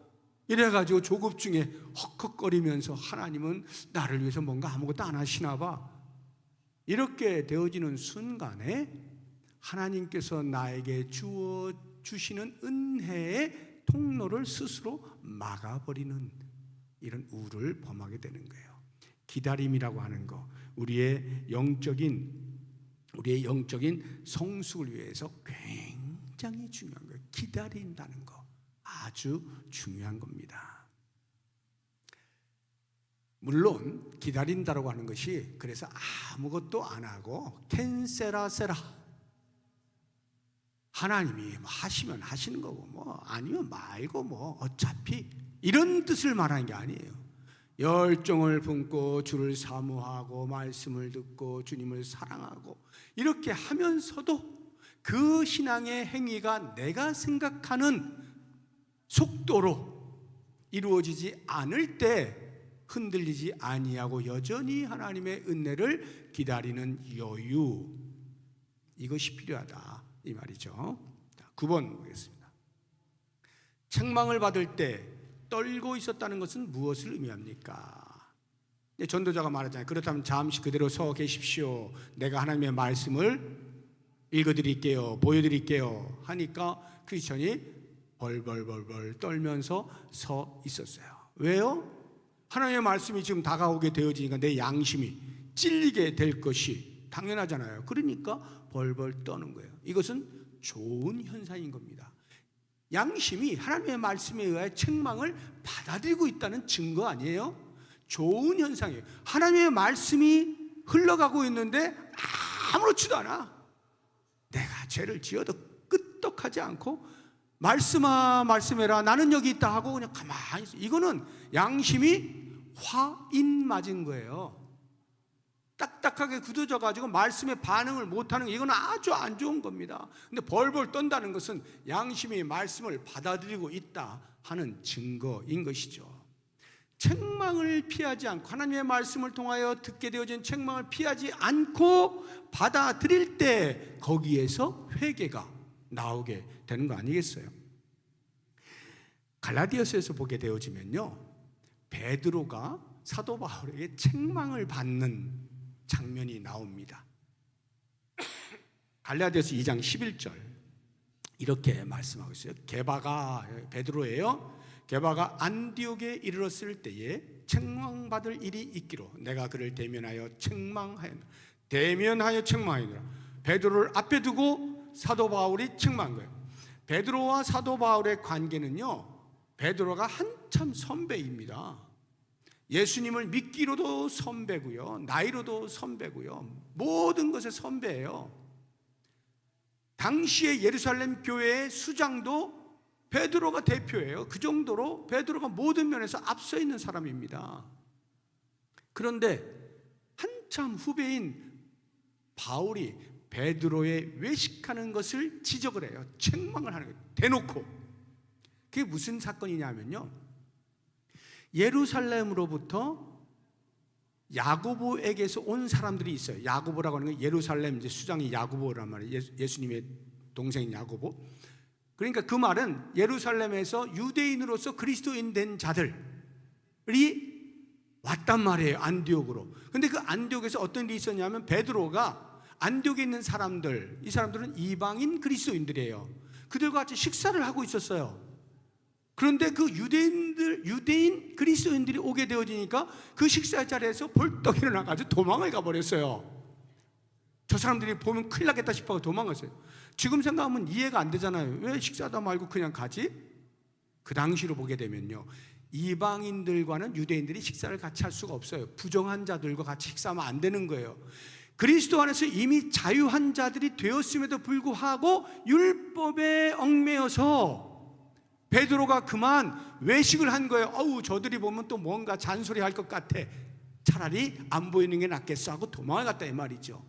이래가지고 조급증에 헉헉거리면서 하나님은 나를 위해서 뭔가 아무것도 안 하시나 봐. 이렇게 되어지는 순간에 하나님께서 나에게 주시는 은혜의 통로를 스스로 막아버리는 이런 우를 범하게 되는 거예요. 기다림이라고 하는 거, 우리의 영적인 성숙을 위해서 굉장히 중요한 거예요. 기다린다는 거 아주 중요한 겁니다. 물론 기다린다라고 하는 것이 그래서 아무것도 안 하고 캔세라세라, 하나님이 하시면 하시는 거고 아니면 말고 어차피 이런 뜻을 말하는 게 아니에요. 열정을 품고 주를 사모하고 말씀을 듣고 주님을 사랑하고 이렇게 하면서도 그 신앙의 행위가 내가 생각하는 속도로 이루어지지 않을 때 흔들리지 아니하고 여전히 하나님의 은혜를 기다리는 여유, 이것이 필요하다 이 말이죠. 9번 보겠습니다. 책망을 받을 때 떨고 있었다는 것은 무엇을 의미합니까? 전도자가 말하잖아요. 그렇다면 잠시 그대로 서 계십시오. 내가 하나님의 말씀을 읽어드릴게요, 보여드릴게요 하니까 크리스천이 벌벌벌벌 떨면서 서 있었어요. 왜요? 하나님의 말씀이 지금 다가오게 되어지니까 내 양심이 찔리게 될 것이 당연하잖아요. 그러니까 벌벌 떠는 거예요. 이것은 좋은 현상인 겁니다. 양심이 하나님의 말씀에 의해 책망을 받아들이고 있다는 증거 아니에요? 좋은 현상이에요. 하나님의 말씀이 흘러가고 있는데 아무렇지도 않아. 내가 죄를 지어도 끄떡하지 않고 말씀아 말씀해라, 나는 여기 있다 하고 그냥 가만히 있어. 이거는 양심이 화인 맞은 거예요. 딱딱하게 굳어져 가지고 말씀에 반응을 못하는 거, 이건 아주 안 좋은 겁니다. 근데 벌벌 떤다는 것은 양심이 말씀을 받아들이고 있다 하는 증거인 것이죠. 책망을 피하지 않고 하나님의 말씀을 통하여 듣게 되어진 책망을 피하지 않고 받아들일 때 거기에서 회개가 나오게 되는 거 아니겠어요? 갈라디아서에서 보게 되어지면요, 베드로가 사도 바울에게 책망을 받는 장면이 나옵니다. 갈라디아서 2장 11절 이렇게 말씀하고 있어요. 게바가, 베드로예요, 게바가 안디옥에 이르렀을 때에 책망받을 일이 있기로 내가 그를 대면하여 책망하였노라. 베드로를 앞에 두고 사도 바울이 책망한 거예요. 베드로와 사도 바울의 관계는요, 베드로가 한참 선배입니다. 예수님을 믿기로도 선배고요, 나이로도 선배고요, 모든 것에 선배예요. 당시의 예루살렘 교회의 수장도 베드로가 대표예요. 그 정도로 베드로가 모든 면에서 앞서 있는 사람입니다. 그런데 한참 후배인 바울이 베드로의 외식하는 것을 지적을 해요. 책망을 하는 거예요, 대놓고. 그게 무슨 사건이냐면요, 예루살렘으로부터 야고보에게서 온 사람들이 있어요. 야고보라고 하는 건 예루살렘 이제 수장이 야고보란 말이에요. 예수님의 동생인 야고보. 그러니까 그 말은 예루살렘에서 유대인으로서 그리스도인 된 자들이 왔단 말이에요, 안디옥으로. 근데 그 안디옥에서 어떤 일이 있었냐면 베드로가 안디옥에 있는 사람들, 이 사람들은 이방인 그리스도인들이에요. 그들과 같이 식사를 하고 있었어요. 그런데 그 유대인 그리스도인들이 오게 되어지니까 그 식사 자리에서 벌떡 일어나가지고 도망을 가버렸어요. 저 사람들이 보면 큰일 나겠다 싶어 도망갔어요. 지금 생각하면 이해가 안 되잖아요. 왜 식사하다 말고 그냥 가지? 그 당시로 보게 되면요, 이방인들과는 유대인들이 식사를 같이 할 수가 없어요. 부정한 자들과 같이 식사하면 안 되는 거예요. 그리스도 안에서 이미 자유한 자들이 되었음에도 불구하고 율법에 얽매여서 베드로가 그만 외식을 한 거예요. 저들이 보면 또 뭔가 잔소리할 것 같아, 차라리 안 보이는 게 낫겠어 하고 도망을 갔다 이 말이죠.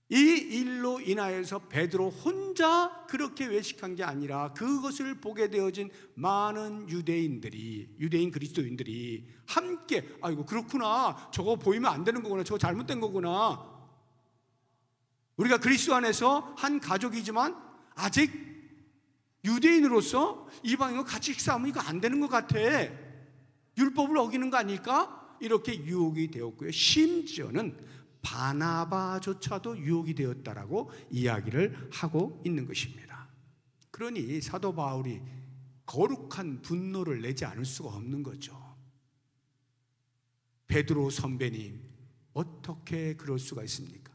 이 일로 인하여서 베드로 혼자 그렇게 외식한 게 아니라 그것을 보게 되어진 많은 유대인 그리스도인들이 함께, 아이고 그렇구나, 저거 보이면 안 되는 거구나, 저거 잘못된 거구나, 우리가 그리스도 안에서 한 가족이지만 아직 유대인으로서 이방인과 같이 식사하면 이거 안 되는 것 같아, 율법을 어기는 거 아닐까, 이렇게 유혹이 되었고요. 심지어는 바나바조차도 유혹이 되었다라고 이야기를 하고 있는 것입니다. 그러니 사도 바울이 거룩한 분노를 내지 않을 수가 없는 거죠. 베드로 선배님, 어떻게 그럴 수가 있습니까?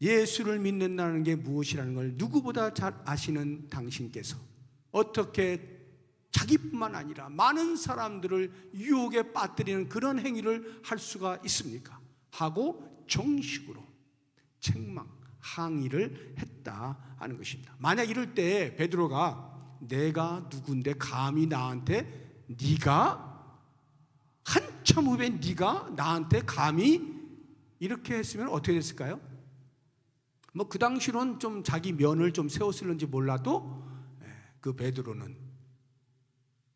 예수를 믿는다는 게 무엇이라는 걸 누구보다 잘 아시는 당신께서 어떻게 자기뿐만 아니라 많은 사람들을 유혹에 빠뜨리는 그런 행위를 할 수가 있습니까? 하고 정식으로 책망, 항의를 했다 하는 것입니다. 만약 이럴 때 베드로가 내가 누군데 감히 나한테 네가 한참 후에 네가 나한테 감히 이렇게 했으면 어떻게 됐을까요? 뭐 그 당시로는 좀 자기 면을 좀 세웠을는지 몰라도 그 베드로는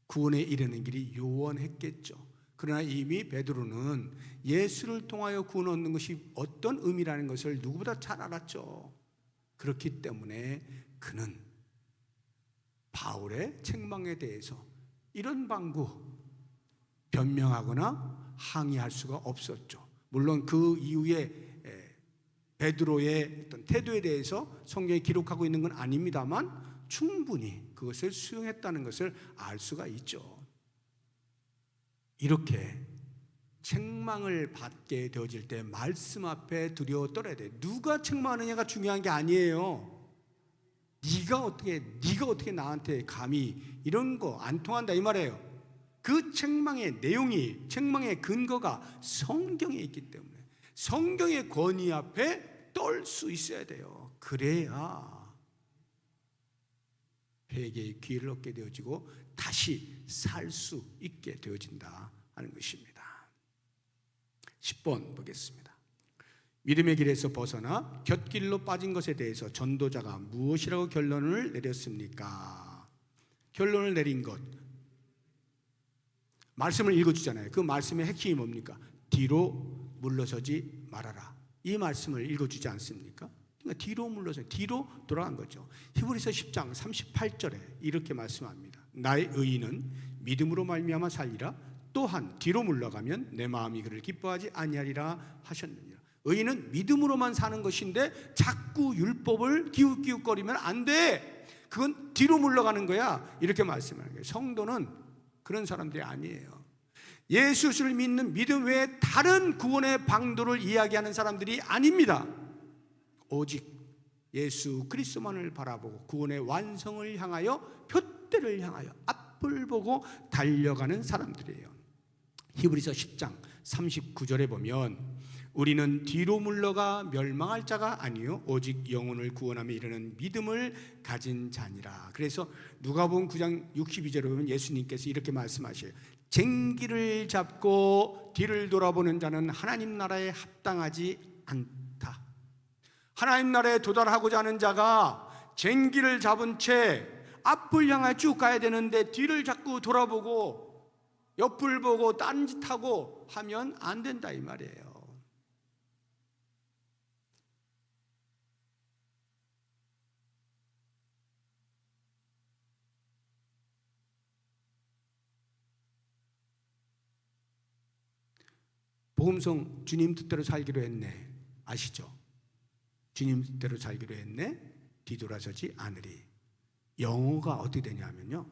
구원에 이르는 길이 요원했겠죠. 그러나 이미 베드로는 예수를 통하여 구원 얻는 것이 어떤 의미라는 것을 누구보다 잘 알았죠. 그렇기 때문에 그는 바울의 책망에 대해서 이런 방구 변명하거나 항의할 수가 없었죠. 물론 그 이후에 베드로의 어떤 태도에 대해서 성경에 기록하고 있는 건 아닙니다만 충분히 그것을 수용했다는 것을 알 수가 있죠. 이렇게 책망을 받게 되어질 때 말씀 앞에 두려워 떨어야 돼. 누가 책망하느냐가 중요한 게 아니에요. 네가 어떻게 나한테 감히 이런 거 안 통한다 이 말이에요. 그 책망의 내용이, 책망의 근거가 성경에 있기 때문에 성경의 권위 앞에 떨 수 있어야 돼요. 그래야 회개의 기회를 얻게 되어지고 다시 살 수 있게 되어진다 하는 것입니다. 10번 보겠습니다. 믿음의 길에서 벗어나 곁길로 빠진 것에 대해서 전도자가 무엇이라고 결론을 내렸습니까? 결론을 내린 것, 말씀을 읽어주잖아요. 그 말씀의 핵심이 뭡니까? 뒤로 물러서지 말아라. 이 말씀을 읽어주지 않습니까? 그러니까 뒤로 물러서 뒤로 돌아간 거죠. 히브리서 10장 38절에 이렇게 말씀합니다. 나의 의인은 믿음으로 말미암아 살리라. 또한 뒤로 물러가면 내 마음이 그를 기뻐하지 아니하리라 하셨느니라. 의인은 믿음으로만 사는 것인데 자꾸 율법을 기웃기웃거리면 안 돼. 그건 뒤로 물러가는 거야. 이렇게 말씀하는 거예요. 성도는 그런 사람들이 아니에요. 예수를 믿는 믿음 외에 다른 구원의 방도를 이야기하는 사람들이 아닙니다. 오직 예수 그리스도만을 바라보고 구원의 완성을 향하여 표대를 향하여 앞을 보고 달려가는 사람들이에요. 히브리서 10장 39절에 보면 우리는 뒤로 물러가 멸망할 자가 아니요 오직 영혼을 구원함에 이르는 믿음을 가진 자니라. 그래서 누가복음 9장 62절에 보면 예수님께서 이렇게 말씀하셔요. 쟁기를 잡고 뒤를 돌아보는 자는 하나님 나라에 합당하지 않다. 하나님 나라에 도달하고자 하는 자가 쟁기를 잡은 채 앞을 향해 쭉 가야 되는데 뒤를 자꾸 돌아보고 옆을 보고 딴짓하고 하면 안 된다 이 말이에요. 복음성 주님 뜻대로 살기로 했네. 아시죠? 주님 뜻대로 살기로 했네. 뒤돌아서지 않으리. 영어가 어떻게 되냐면요.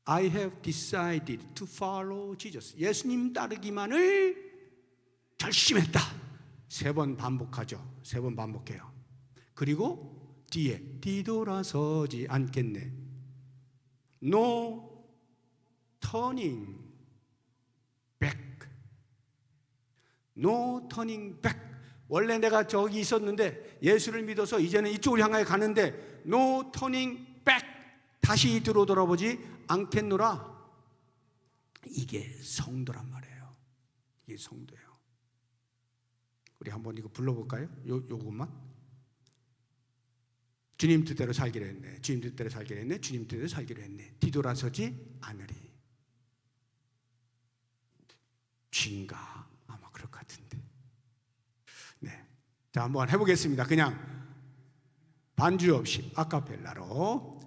I have decided to follow Jesus. 예수님 따르기만을 결심했다. 3번 반복하죠. 3번 반복해요. 그리고 뒤에 뒤돌아서지 않겠네. No turning back. No turning back. 원래 내가 저기 있었는데 예수를 믿어서 이제는 이쪽을 향해 가는데 No turning back. 다시 뒤로 돌아보지 않겠노라. 이게 성도란 말이에요. 이게 성도예요. 우리 한번 이거 불러볼까요? 요것만. 주님 뜻대로 살기로 했네. 주님 뜻대로 살기로 했네. 주님 뜻대로 살기로 했네. 뒤돌아서지 않으리. 쥐인가? 아마 그럴 것 같은데. 네. 자, 한번 해보겠습니다. 그냥 반주 없이 아카펠라로.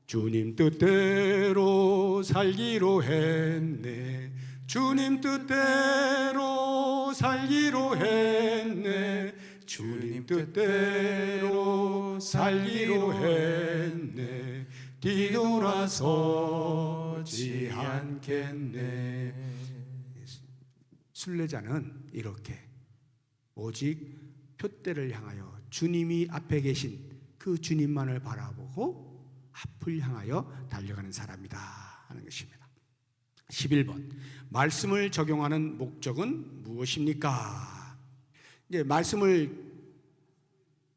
주님 뜻대로 살기로 했네. 주님 뜻대로 살기로 했네. 주님 뜻대로 살기로 했네. 뒤돌아서지 않겠네. 순례자는 이렇게 오직 표대를 향하여 주님이 앞에 계신 그 주님만을 바라보고 앞을 향하여 달려가는 사람이다 하는 것입니다. 11번, 말씀을 적용하는 목적은 무엇입니까? 이제 말씀을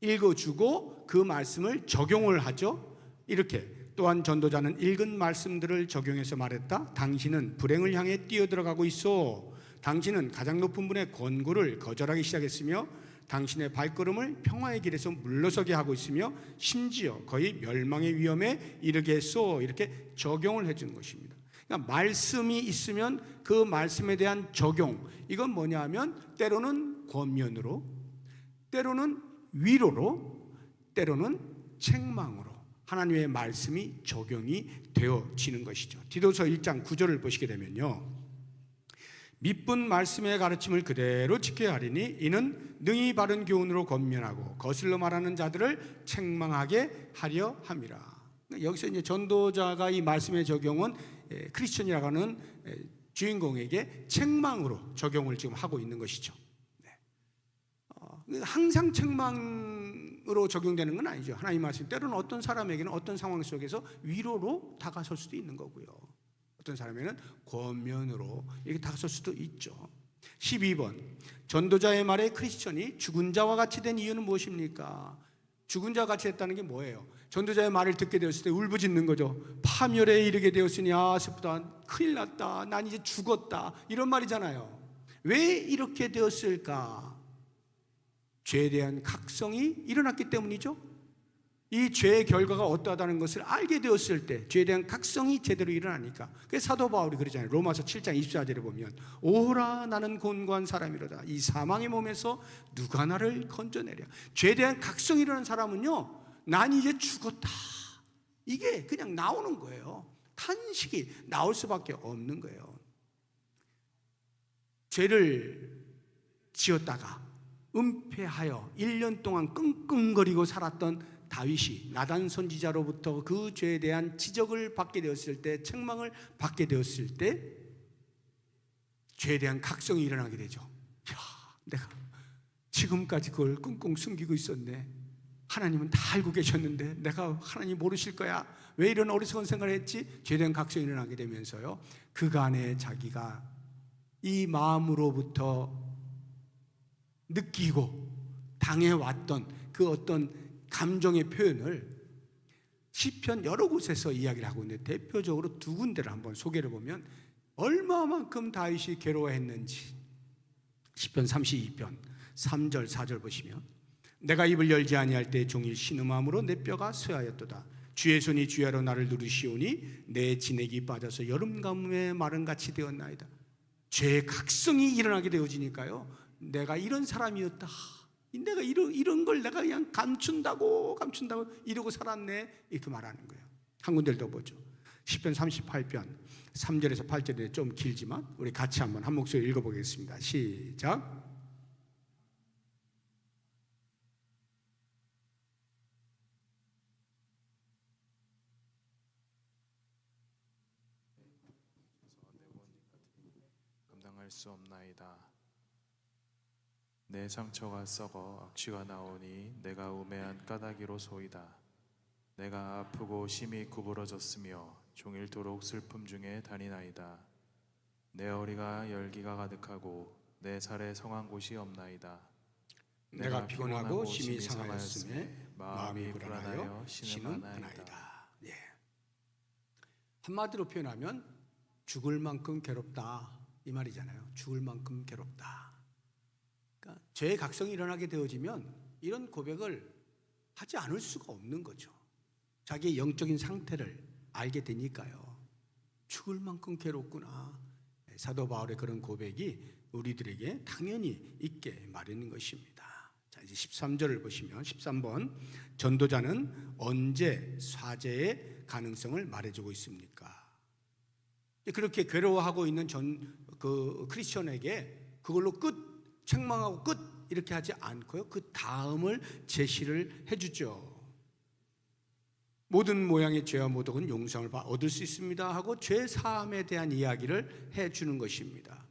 읽어주고 그 말씀을 적용을 하죠. 이렇게 또한 전도자는 읽은 말씀들을 적용해서 말했다. 당신은 불행을 향해 뛰어들어가고 있어. 당신은 가장 높은 분의 권고를 거절하기 시작했으며 당신의 발걸음을 평화의 길에서 물러서게 하고 있으며 심지어 거의 멸망의 위험에 이르게 했어. 이렇게 적용을 해주는 것입니다. 그러니까 말씀이 있으면 그 말씀에 대한 적용, 이건 뭐냐 하면 때로는 권면으로, 때로는 위로로, 때로는 책망으로 하나님의 말씀이 적용이 되어지는 것이죠. 디도서 1장 9절을 보시게 되면요, 미쁜 말씀의 가르침을 그대로 지켜야 하리니 이는 능히 바른 교훈으로 권면하고 거슬러 말하는 자들을 책망하게 하려 함이라. 여기서 이제 전도자가 이 말씀의 적용은 크리스천이라고 하는 주인공에게 책망으로 적용을 지금 하고 있는 것이죠. 항상 책망으로 적용되는 건 아니죠. 하나님 말씀 때로는 어떤 사람에게는 어떤 상황 속에서 위로로 다가설 수도 있는 거고요, 어떤 사람에게는 권면으로 이렇게 다가설 수도 있죠. 12번, 전도자의 말에 크리스천이 죽은 자와 같이 된 이유는 무엇입니까? 죽은 자와 같이 됐다는 게 뭐예요? 전도자의 말을 듣게 되었을 때 울부짖는 거죠. 파멸에 이르게 되었으니 아 슬프다, 큰일 났다, 난 이제 죽었다, 이런 말이잖아요. 왜 이렇게 되었을까? 죄에 대한 각성이 일어났기 때문이죠. 이 죄의 결과가 어떠하다는 것을 알게 되었을 때 죄에 대한 각성이 제대로 일어나니까. 그래서 사도 바울이 그러잖아요. 로마서 7장 24절에 보면 오호라 나는 곤고한 사람이로다. 이 사망의 몸에서 누가 나를 건져내랴. 죄에 대한 각성이 일어난 사람은요, 난 이제 죽었다, 이게 그냥 나오는 거예요. 탄식이 나올 수밖에 없는 거예요. 죄를 지었다가 은폐하여 1년 동안 끙끙거리고 살았던 다윗이 나단 선지자로부터 그 죄에 대한 지적을 받게 되었을 때, 책망을 받게 되었을 때 죄에 대한 각성이 일어나게 되죠. 야, 내가 지금까지 그걸 끙끙 숨기고 있었네. 하나님은 다 알고 계셨는데 내가 하나님 모르실 거야, 왜 이런 어리석은 생각을 했지? 죄에 대한 각성이 일어나게 되면서요, 그간에 자기가 이 마음으로부터 느끼고 당해왔던 그 어떤 감정의 표현을 시편 여러 곳에서 이야기를 하고 있는데, 대표적으로 두 군데를 한번 소개를 보면 얼마만큼 다윗이 괴로워했는지, 시편 32편 3절 4절 보시면 내가 입을 열지 아니할 때 종일 신음함으로 내 뼈가 쇠하였도다. 주의 손이 주야로 나를 누르시오니 내 진액이 빠져서 여름 가뭄에 마른같이 되었나이다. 죄의 각성이 일어나게 되어지니까요, 내가 이런 사람이었다, 내가 이런 걸 내가 그냥 감춘다고 이러고 살았네, 이렇게 말하는 거예요. 한 군데를 더 보죠. 시편 38편 3절에서 8절에 좀 길지만 우리 같이 한번 한 목소리 읽어보겠습니다. 시작. 감당할 수 없나이다. 내 상처가 썩어 악취가 나오니 내가 우매한 까닭이로 소이다. 내가 아프고 심히 구부러졌으며 종일토록 슬픔 중에 다니나이다. 내 허리가 열기가 가득하고 내 살에 성한 곳이 없나이다. 내가 피곤하고 심히 상하였음에 마음이 불안하여 신음하나이다. 예. 한마디로 표현하면 죽을 만큼 괴롭다, 이 말이잖아요. 죽을 만큼 괴롭다. 그러니까 죄의 각성이 일어나게 되어지면 이런 고백을 하지 않을 수가 없는 거죠. 자기의 영적인 상태를 알게 되니까요. 죽을 만큼 괴롭구나. 사도 바울의 그런 고백이 우리들에게 당연히 있게 마련인 것입니다. 자, 이제 13절을 보시면 13번, 전도자는 언제 사죄의 가능성을 말해주고 있습니까? 그렇게 괴로워하고 있는 그 크리스천에게 그걸로 끝, 책망하고 끝 이렇게 하지 않고요, 그 다음을 제시를 해주죠. 모든 모양의 죄와 모독은 용서를 얻을 수 있습니다 하고 죄 사함에 대한 이야기를 해주는 것입니다.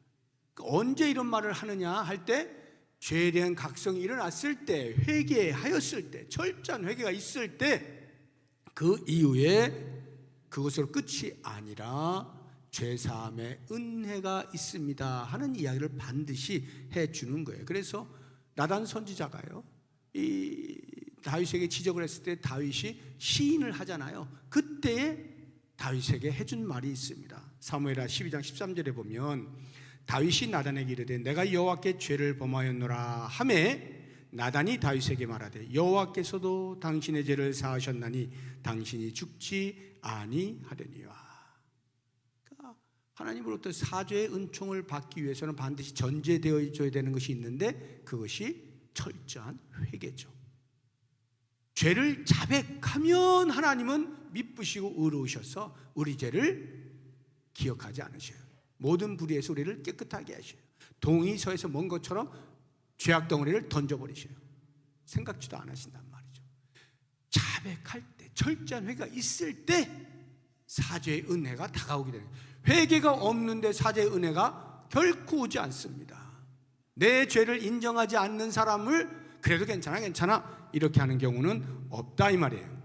언제 이런 말을 하느냐 할 때, 죄에 대한 각성이 일어났을 때, 회개하였을 때, 철저한 회개가 있을 때, 그 이후에 그것으로 끝이 아니라 죄사함의 은혜가 있습니다 하는 이야기를 반드시 해주는 거예요. 그래서 나단 선지자가요, 이 다윗에게 지적을 했을 때 다윗이 시인을 하잖아요. 그때에 다윗에게 해준 말이 있습니다. 사무엘하 12장 13절에 보면 다윗이 나단에게 이르되 내가 여호와께 죄를 범하였노라 하매 나단이 다윗에게 말하되 여호와께서도 당신의 죄를 사하셨나니 당신이 죽지 아니하려니와. 그러니까 하나님으로부터 사죄의 은총을 받기 위해서는 반드시 전제되어 있어야 되는 것이 있는데, 그것이 철저한 회개죠. 죄를 자백하면 하나님은 미쁘시고 의로우셔서 우리 죄를 기억하지 않으셔요. 모든 불의에서 우리를 깨끗하게 하셔요. 동이 서에서 먼 것처럼 죄악 덩어리를 던져버리셔요. 생각지도 안 하신단 말이죠. 자백할 때, 철저한 회개가 있을 때 사죄의 은혜가 다가오게 되는 거예요. 회개가 없는데 사죄의 은혜가 결코 오지 않습니다. 내 죄를 인정하지 않는 사람을 그래도 괜찮아 이렇게 하는 경우는 없다 이 말이에요.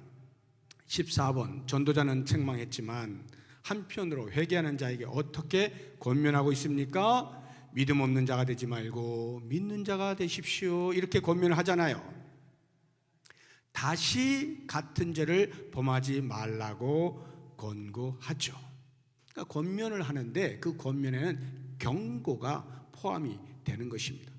14번, 전도자는 책망했지만 한편으로 회개하는 자에게 어떻게 권면하고 있습니까? 믿음 없는 자가 되지 말고 믿는 자가 되십시오 이렇게 권면을 하잖아요. 다시 같은 죄를 범하지 말라고 권고하죠. 그러니까 권면을 하는데 그 권면에는 경고가 포함이 되는 것입니다.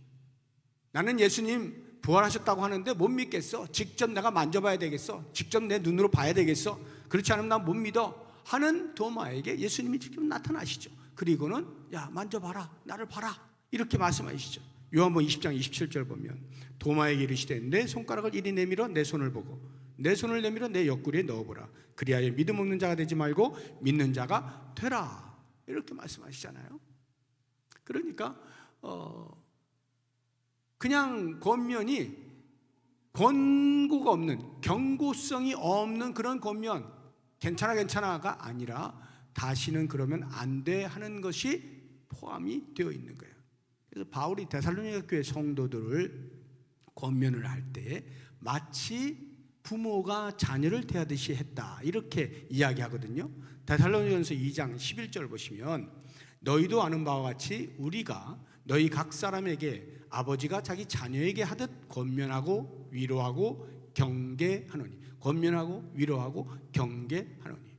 나는 예수님 부활하셨다고 하는데 못 믿겠어. 직접 내가 만져봐야 되겠어. 직접 내 눈으로 봐야 되겠어. 그렇지 않으면 난 못 믿어 하는 도마에게 예수님이 직접 나타나시죠. 그리고는 야, 만져봐라, 나를 봐라 이렇게 말씀하시죠. 요한복음 20장 27절 보면 도마에게 이르시되 내 손가락을 이리 내밀어 내 손을 보고 내 손을 내밀어 내 옆구리에 넣어보라. 그리하여 믿음 없는 자가 되지 말고 믿는 자가 되라 이렇게 말씀하시잖아요. 그러니까 그냥 권면이 권고가 없는, 경고성이 없는 그런 권면, 괜찮아가 아니라 다시는 그러면 안 돼 하는 것이 포함이 되어 있는 거예요. 그래서 바울이 데살로니가 교회 성도들을 권면을 할 때 마치 부모가 자녀를 대하듯이 했다 이렇게 이야기하거든요. 데살로니가전서 2장 11절 보시면 너희도 아는 바와 같이 우리가 너희 각 사람에게 아버지가 자기 자녀에게 하듯 권면하고 위로하고 경계하노니, 권면하고 위로하고 경계하노니.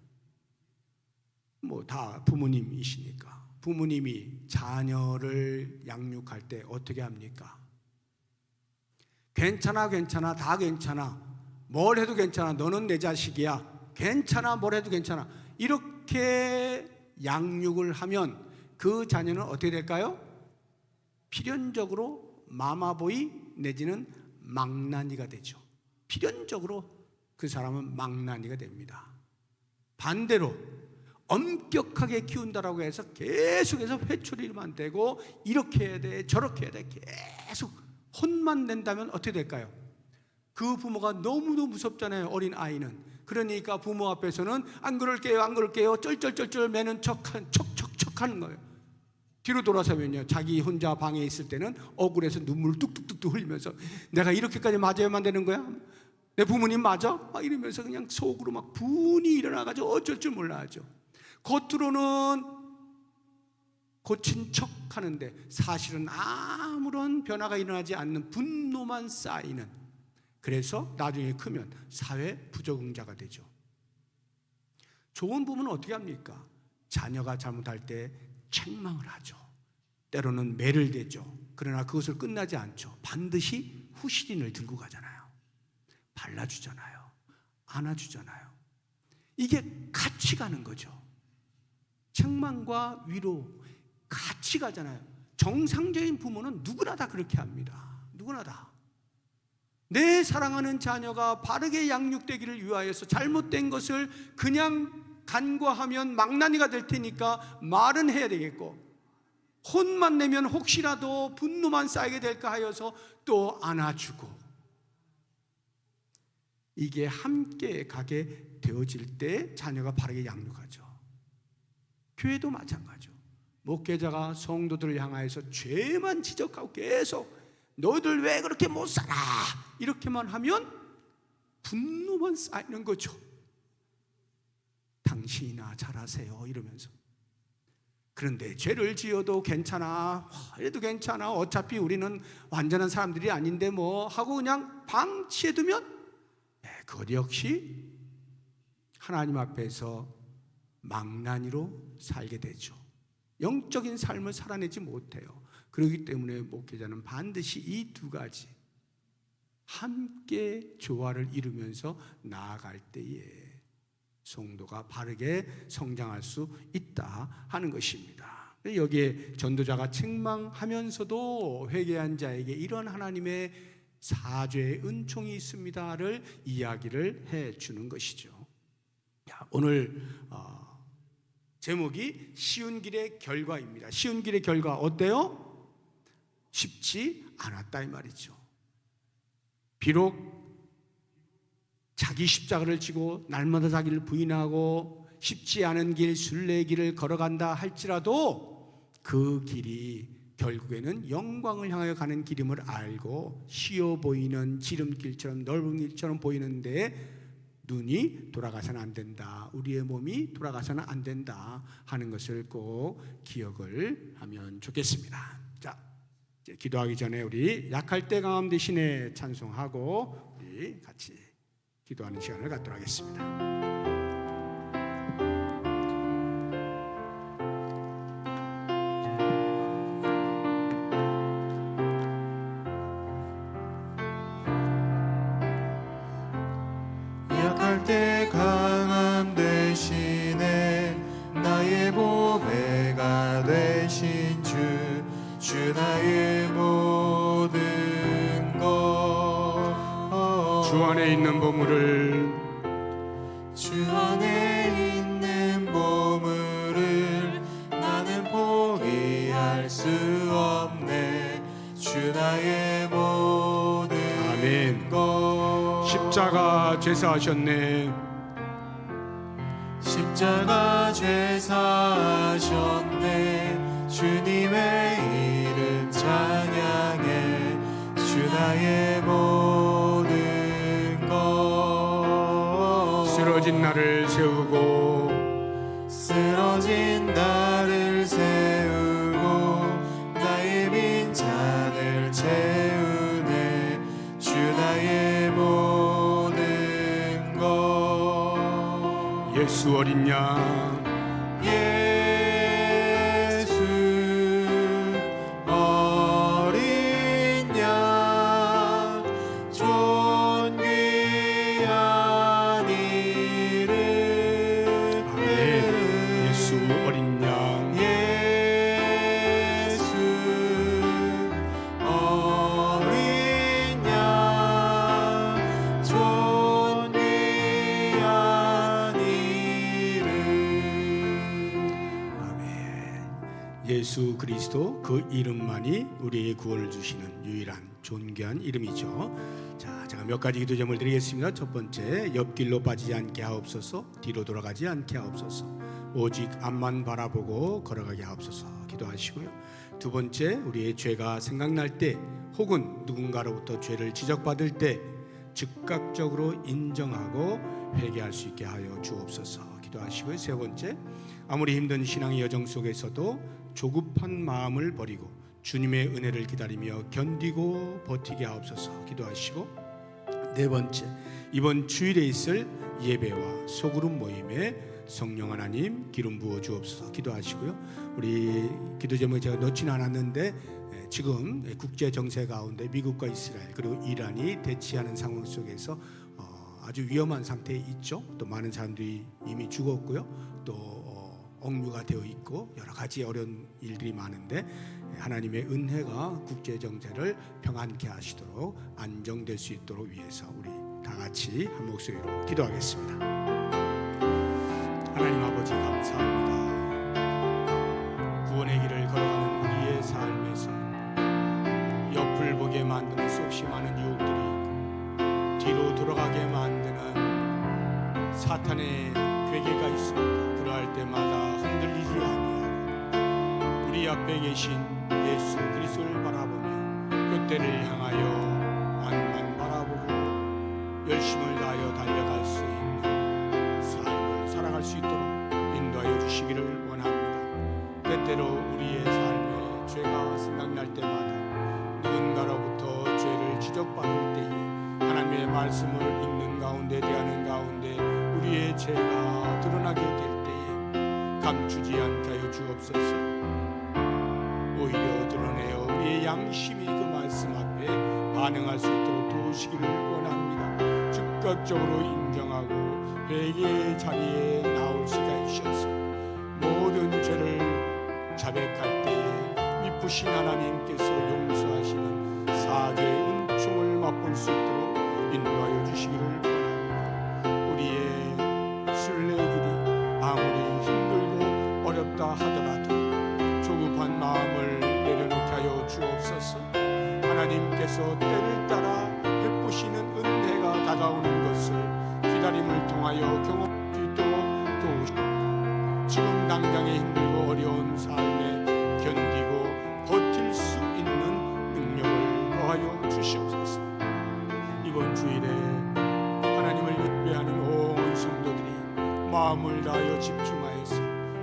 뭐 다 부모님이시니까 부모님이 자녀를 양육할 때 어떻게 합니까? 괜찮아 다 괜찮아, 뭘 해도 괜찮아, 너는 내 자식이야, 괜찮아 뭘 해도 괜찮아 이렇게 양육을 하면 그 자녀는 어떻게 될까요? 필연적으로 마마보이 내지는 망나니가 되죠. 필연적으로 그 사람은 망나니가 됩니다. 반대로 엄격하게 키운다라고 해서 계속해서 회초리만 대고 이렇게 해야 돼 저렇게 해야 돼 계속 혼만 낸다면 어떻게 될까요? 그 부모가 너무도 무섭잖아요. 어린 아이는. 그러니까 부모 앞에서는 안 그럴게요 쩔쩔쩔쩔 매는 척하는 거예요. 뒤로 돌아서면요, 자기 혼자 방에 있을 때는 억울해서 눈물 뚝뚝뚝 흘리면서 내가 이렇게까지 맞아야만 되는 거야? 내 부모님 맞아? 막 이러면서 그냥 속으로 막 분이 일어나가지고 어쩔 줄 몰라 하죠. 겉으로는 고친 척 하는데 사실은 아무런 변화가 일어나지 않는 분노만 쌓이는, 그래서 나중에 크면 사회 부적응자가 되죠. 좋은 부모는 어떻게 합니까? 자녀가 잘못할 때 책망을 하죠. 때로는 매를 대죠. 그러나 그것을 끝나지 않죠. 반드시 후시린을 들고 가잖아요. 발라주잖아요. 안아주잖아요. 이게 같이 가는 거죠. 책망과 위로 같이 가잖아요. 정상적인 부모는 누구나 다 그렇게 합니다. 누구나 다. 내 사랑하는 자녀가 바르게 양육되기를 위하여서 잘못된 것을 그냥 간과하면 망나니가 될 테니까 말은 해야 되겠고, 혼만 내면 혹시라도 분노만 쌓이게 될까 하여서 또 안아주고, 이게 함께 가게 되어질 때 자녀가 바르게 양육하죠. 교회도 마찬가지죠. 목회자가 성도들을 향하여서 죄만 지적하고 계속 너희들 왜 그렇게 못 살아 이렇게만 하면 분노만 쌓이는 거죠. 당신이나 잘하세요 이러면서. 그런데 죄를 지어도 괜찮아, 이래도 괜찮아, 어차피 우리는 완전한 사람들이 아닌데 뭐 하고 그냥 방치해두면 그것 역시 하나님 앞에서 망나니로 살게 되죠. 영적인 삶을 살아내지 못해요. 그렇기 때문에 목회자는 반드시 이 두 가지 함께 조화를 이루면서 나아갈 때에 성도가 바르게 성장할 수 있다 하는 것입니다. 여기에 전도자가 책망하면서도 회개한 자에게 이런 하나님의 사죄의 은총이 있습니다를 이야기를 해주는 것이죠. 오늘 제목이 쉬운 길의 결과입니다. 쉬운 길의 결과 어때요? 쉽지 않았다 이 말이죠. 비록 자기 십자가를 지고 날마다 자기를 부인하고 쉽지 않은 길, 순례의 길을 걸어간다 할지라도 그 길이 결국에는 영광을 향하여 가는 길임을 알고 쉬워 보이는 지름길처럼 넓은 길처럼 보이는데 눈이 돌아가서는 안 된다, 우리의 몸이 돌아가서는 안 된다 하는 것을 꼭 기억을 하면 좋겠습니다. 자, 이제 기도하기 전에 우리 약할 때 강함 대신에 찬송하고 우리 같이 기도하는 시간을 갖도록 하겠습니다. 약할 때 강함 대신에 나의 보배가 되신 주 나의 모든 것. 주 안에 있는 보물을 주 안에 있는 보물을 나는 포기할 수 없네. 주 나의 모든 아멘. 것. 십자가 제사하셨네. 십자가 제사하셨네. 주님의 이름 찬양해. 주 나의 모든 것. 쓰러진 나를 세우고 쓰러진 나를 세우고 나의 빈잔을 채우네. 주 나의 모든 것. 예수 어린 양 예수 어린 양 존귀한 이름. 아멘. 예수 어린 양 예수 어린 양 존귀한 이름. 아멘. 예수 그리스도 그 이름만이 우리의 구원을 주시는 유일한 존귀한 이름이죠. 자, 제가 몇 가지 기도 제목을 드리겠습니다. 첫 번째, 옆길로 빠지지 않게 하옵소서. 뒤로 돌아가지 않게 하옵소서. 오직 앞만 바라보고 걸어가게 하옵소서 기도하시고요. 두 번째, 우리의 죄가 생각날 때 혹은 누군가로부터 죄를 지적받을 때 즉각적으로 인정하고 회개할 수 있게 하여 주옵소서 기도하시고요. 세 번째, 아무리 힘든 신앙의 여정 속에서도 조급한 마음을 버리고 주님의 은혜를 기다리며 견디고 버티게 하옵소서 기도하시고, 네 번째, 이번 주일에 있을 예배와 소그룹 모임에 성령 하나님 기름 부어 주옵소서 기도하시고요. 우리 기도 제목에 제가 넣지는 않았는데 지금 국제 정세 가운데 미국과 이스라엘 그리고 이란이 대치하는 상황 속에서 아주 위험한 상태에 있죠. 또 많은 사람들이 이미 죽었고요. 또 억류가 되어 있고 여러 가지 어려운 일들이 많은데 하나님의 은혜가 국제 정세를 평안케 하시도록 안정될 수 있도록 위해서 우리 다 같이 한 목소리로 기도하겠습니다. 하나님 아버지 감사합니다. 구원의 길을 걸어가는 우리의 삶에서 옆을 보게 만드는 수없이 많은 유혹들이 있고 뒤로 돌아가게 만드는 사탄의 괴계가 있습니다. 그러할 때마다 흔들리지 아니하고 우리 앞에 계신 예수 그리스도를 바라보며 그때를 향하여 만만 바라보고 열심을 다하여 달려갈 수 있는 삶을 살아갈 수 있도록 인도하여 주시기를 원합니다. 때때로 우리의 삶에 죄가 생각날 때마다 누군가로부터 죄를 지적받을 때에 하나님의 말씀을 읽는 가운데 대하는 가운데 우리의 죄가 드러나게 될 때에 감추지 않게 하여 주옵소서. 오히려 드러내어 우리의 양심이 그 말씀 앞에 반응할 수 있도록 도우시기를 원합니다. 즉각적으로 인정하고 회개의 자리에 나올 수가 있어서 모든 죄를 자백할 때에 미쁘신 하나님께서 용서하시는 사죄의 은총을 맛볼 수 있도록 인도하여 주시기를 원합니다. 우리의 순례의 길이 아무리 힘들고 어렵다 하더라도 조급한 마음을 내려놓게 하여 주옵소서. 하나님께서 때를 따라 베푸시는 은혜가 다가오는 것을 기다림을 통하여 경험할 수 있도록 도우시고 지금 당장의 힘들고 어려운 삶에 견디고 버틸 수 있는 능력을 더하여 주시옵소서. 이번 주일에 하나님을 예배하는 온 성도들이 마음을 다하여 집중하여서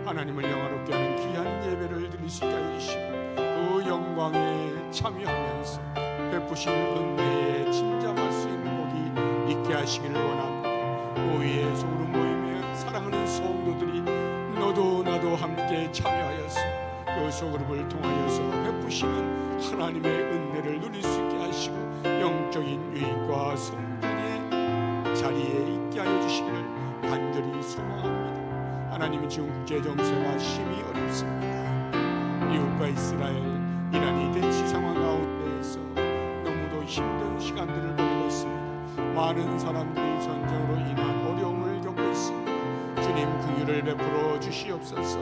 하나님을 영화롭게 하는 귀한 예배를 드릴 수 있게 해주시고 그 영광에 참여하면서 베푸시는 은혜에 침잠할 수 있는 복이 있게 하시기를 원합니다. 오후에 소그룹 모임에 사랑하는 성도들이 너도 나도 함께 참여하여서 그 소그룹을 통하여서 베푸시는 하나님의 은혜를 누릴 수 있게 하시고 영적인 유익과 성장의 자리에 있게 하여 주시기를 간절히 소망합니다. 하나님은 지금 국제정세가 심히 어렵습니다. 미국과 이스라엘, 이란이 대치 상황 가운데에서 너무도 힘든 시간들을 보내고 있습니다. 많은 사람들이 전쟁으로 인한 어려움을 겪고 있습니다. 주님 긍휼을 베풀어 주시옵소서.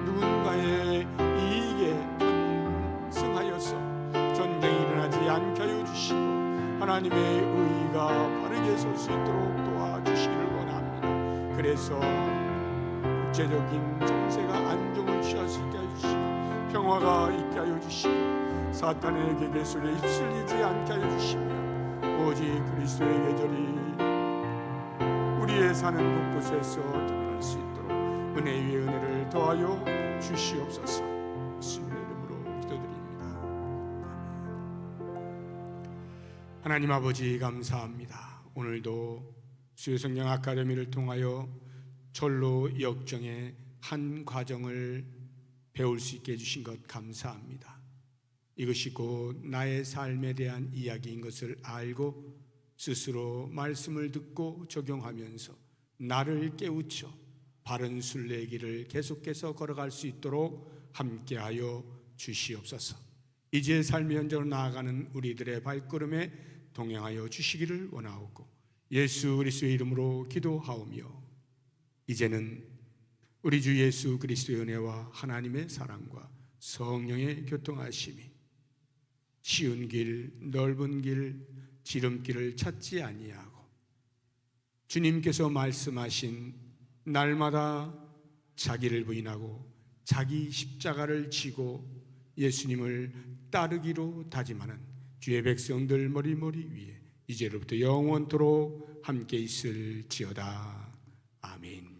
누군가의 이익에 편승하여서 전쟁이 일어나지 않게 하여 주시고 하나님의 의가 바르게 설 수 있도록 도와주시기를 원합니다. 그래서 국제적인 정세가 안정을 취할 수 있게 해주시고 평화가 있게 하여 주시고 사탄의 계계 속에 휩쓸리지 않게 하여 주시며 오직 그리스도의 계절이 우리의 사는 곳곳에서 드러날 수 있도록 은혜 위에 은혜를 더하여 주시옵소서. 예수님의 이름으로 기도드립니다. 아멘. 하나님 아버지 감사합니다. 오늘도 수요성령 아카데미를 통하여 절로 역정의 한 과정을 배울 수 있게 해주신 것 감사합니다. 이것이 곧 나의 삶에 대한 이야기인 것을 알고 스스로 말씀을 듣고 적용하면서 나를 깨우쳐 바른 순례의 길을 계속해서 걸어갈 수 있도록 함께하여 주시옵소서. 이제 삶의 현장으로 나아가는 우리들의 발걸음에 동행하여 주시기를 원하옵고 예수 그리스도의 이름으로 기도하오며 이제는 우리 주 예수 그리스도의 은혜와 하나님의 사랑과 성령의 교통하심이 쉬운 길, 넓은 길, 지름길을 찾지 아니하고 주님께서 말씀하신 날마다 자기를 부인하고 자기 십자가를 지고 예수님을 따르기로 다짐하는 주의 백성들 머리머리 위에 이제로부터 영원토록 함께 있을지어다. 아멘.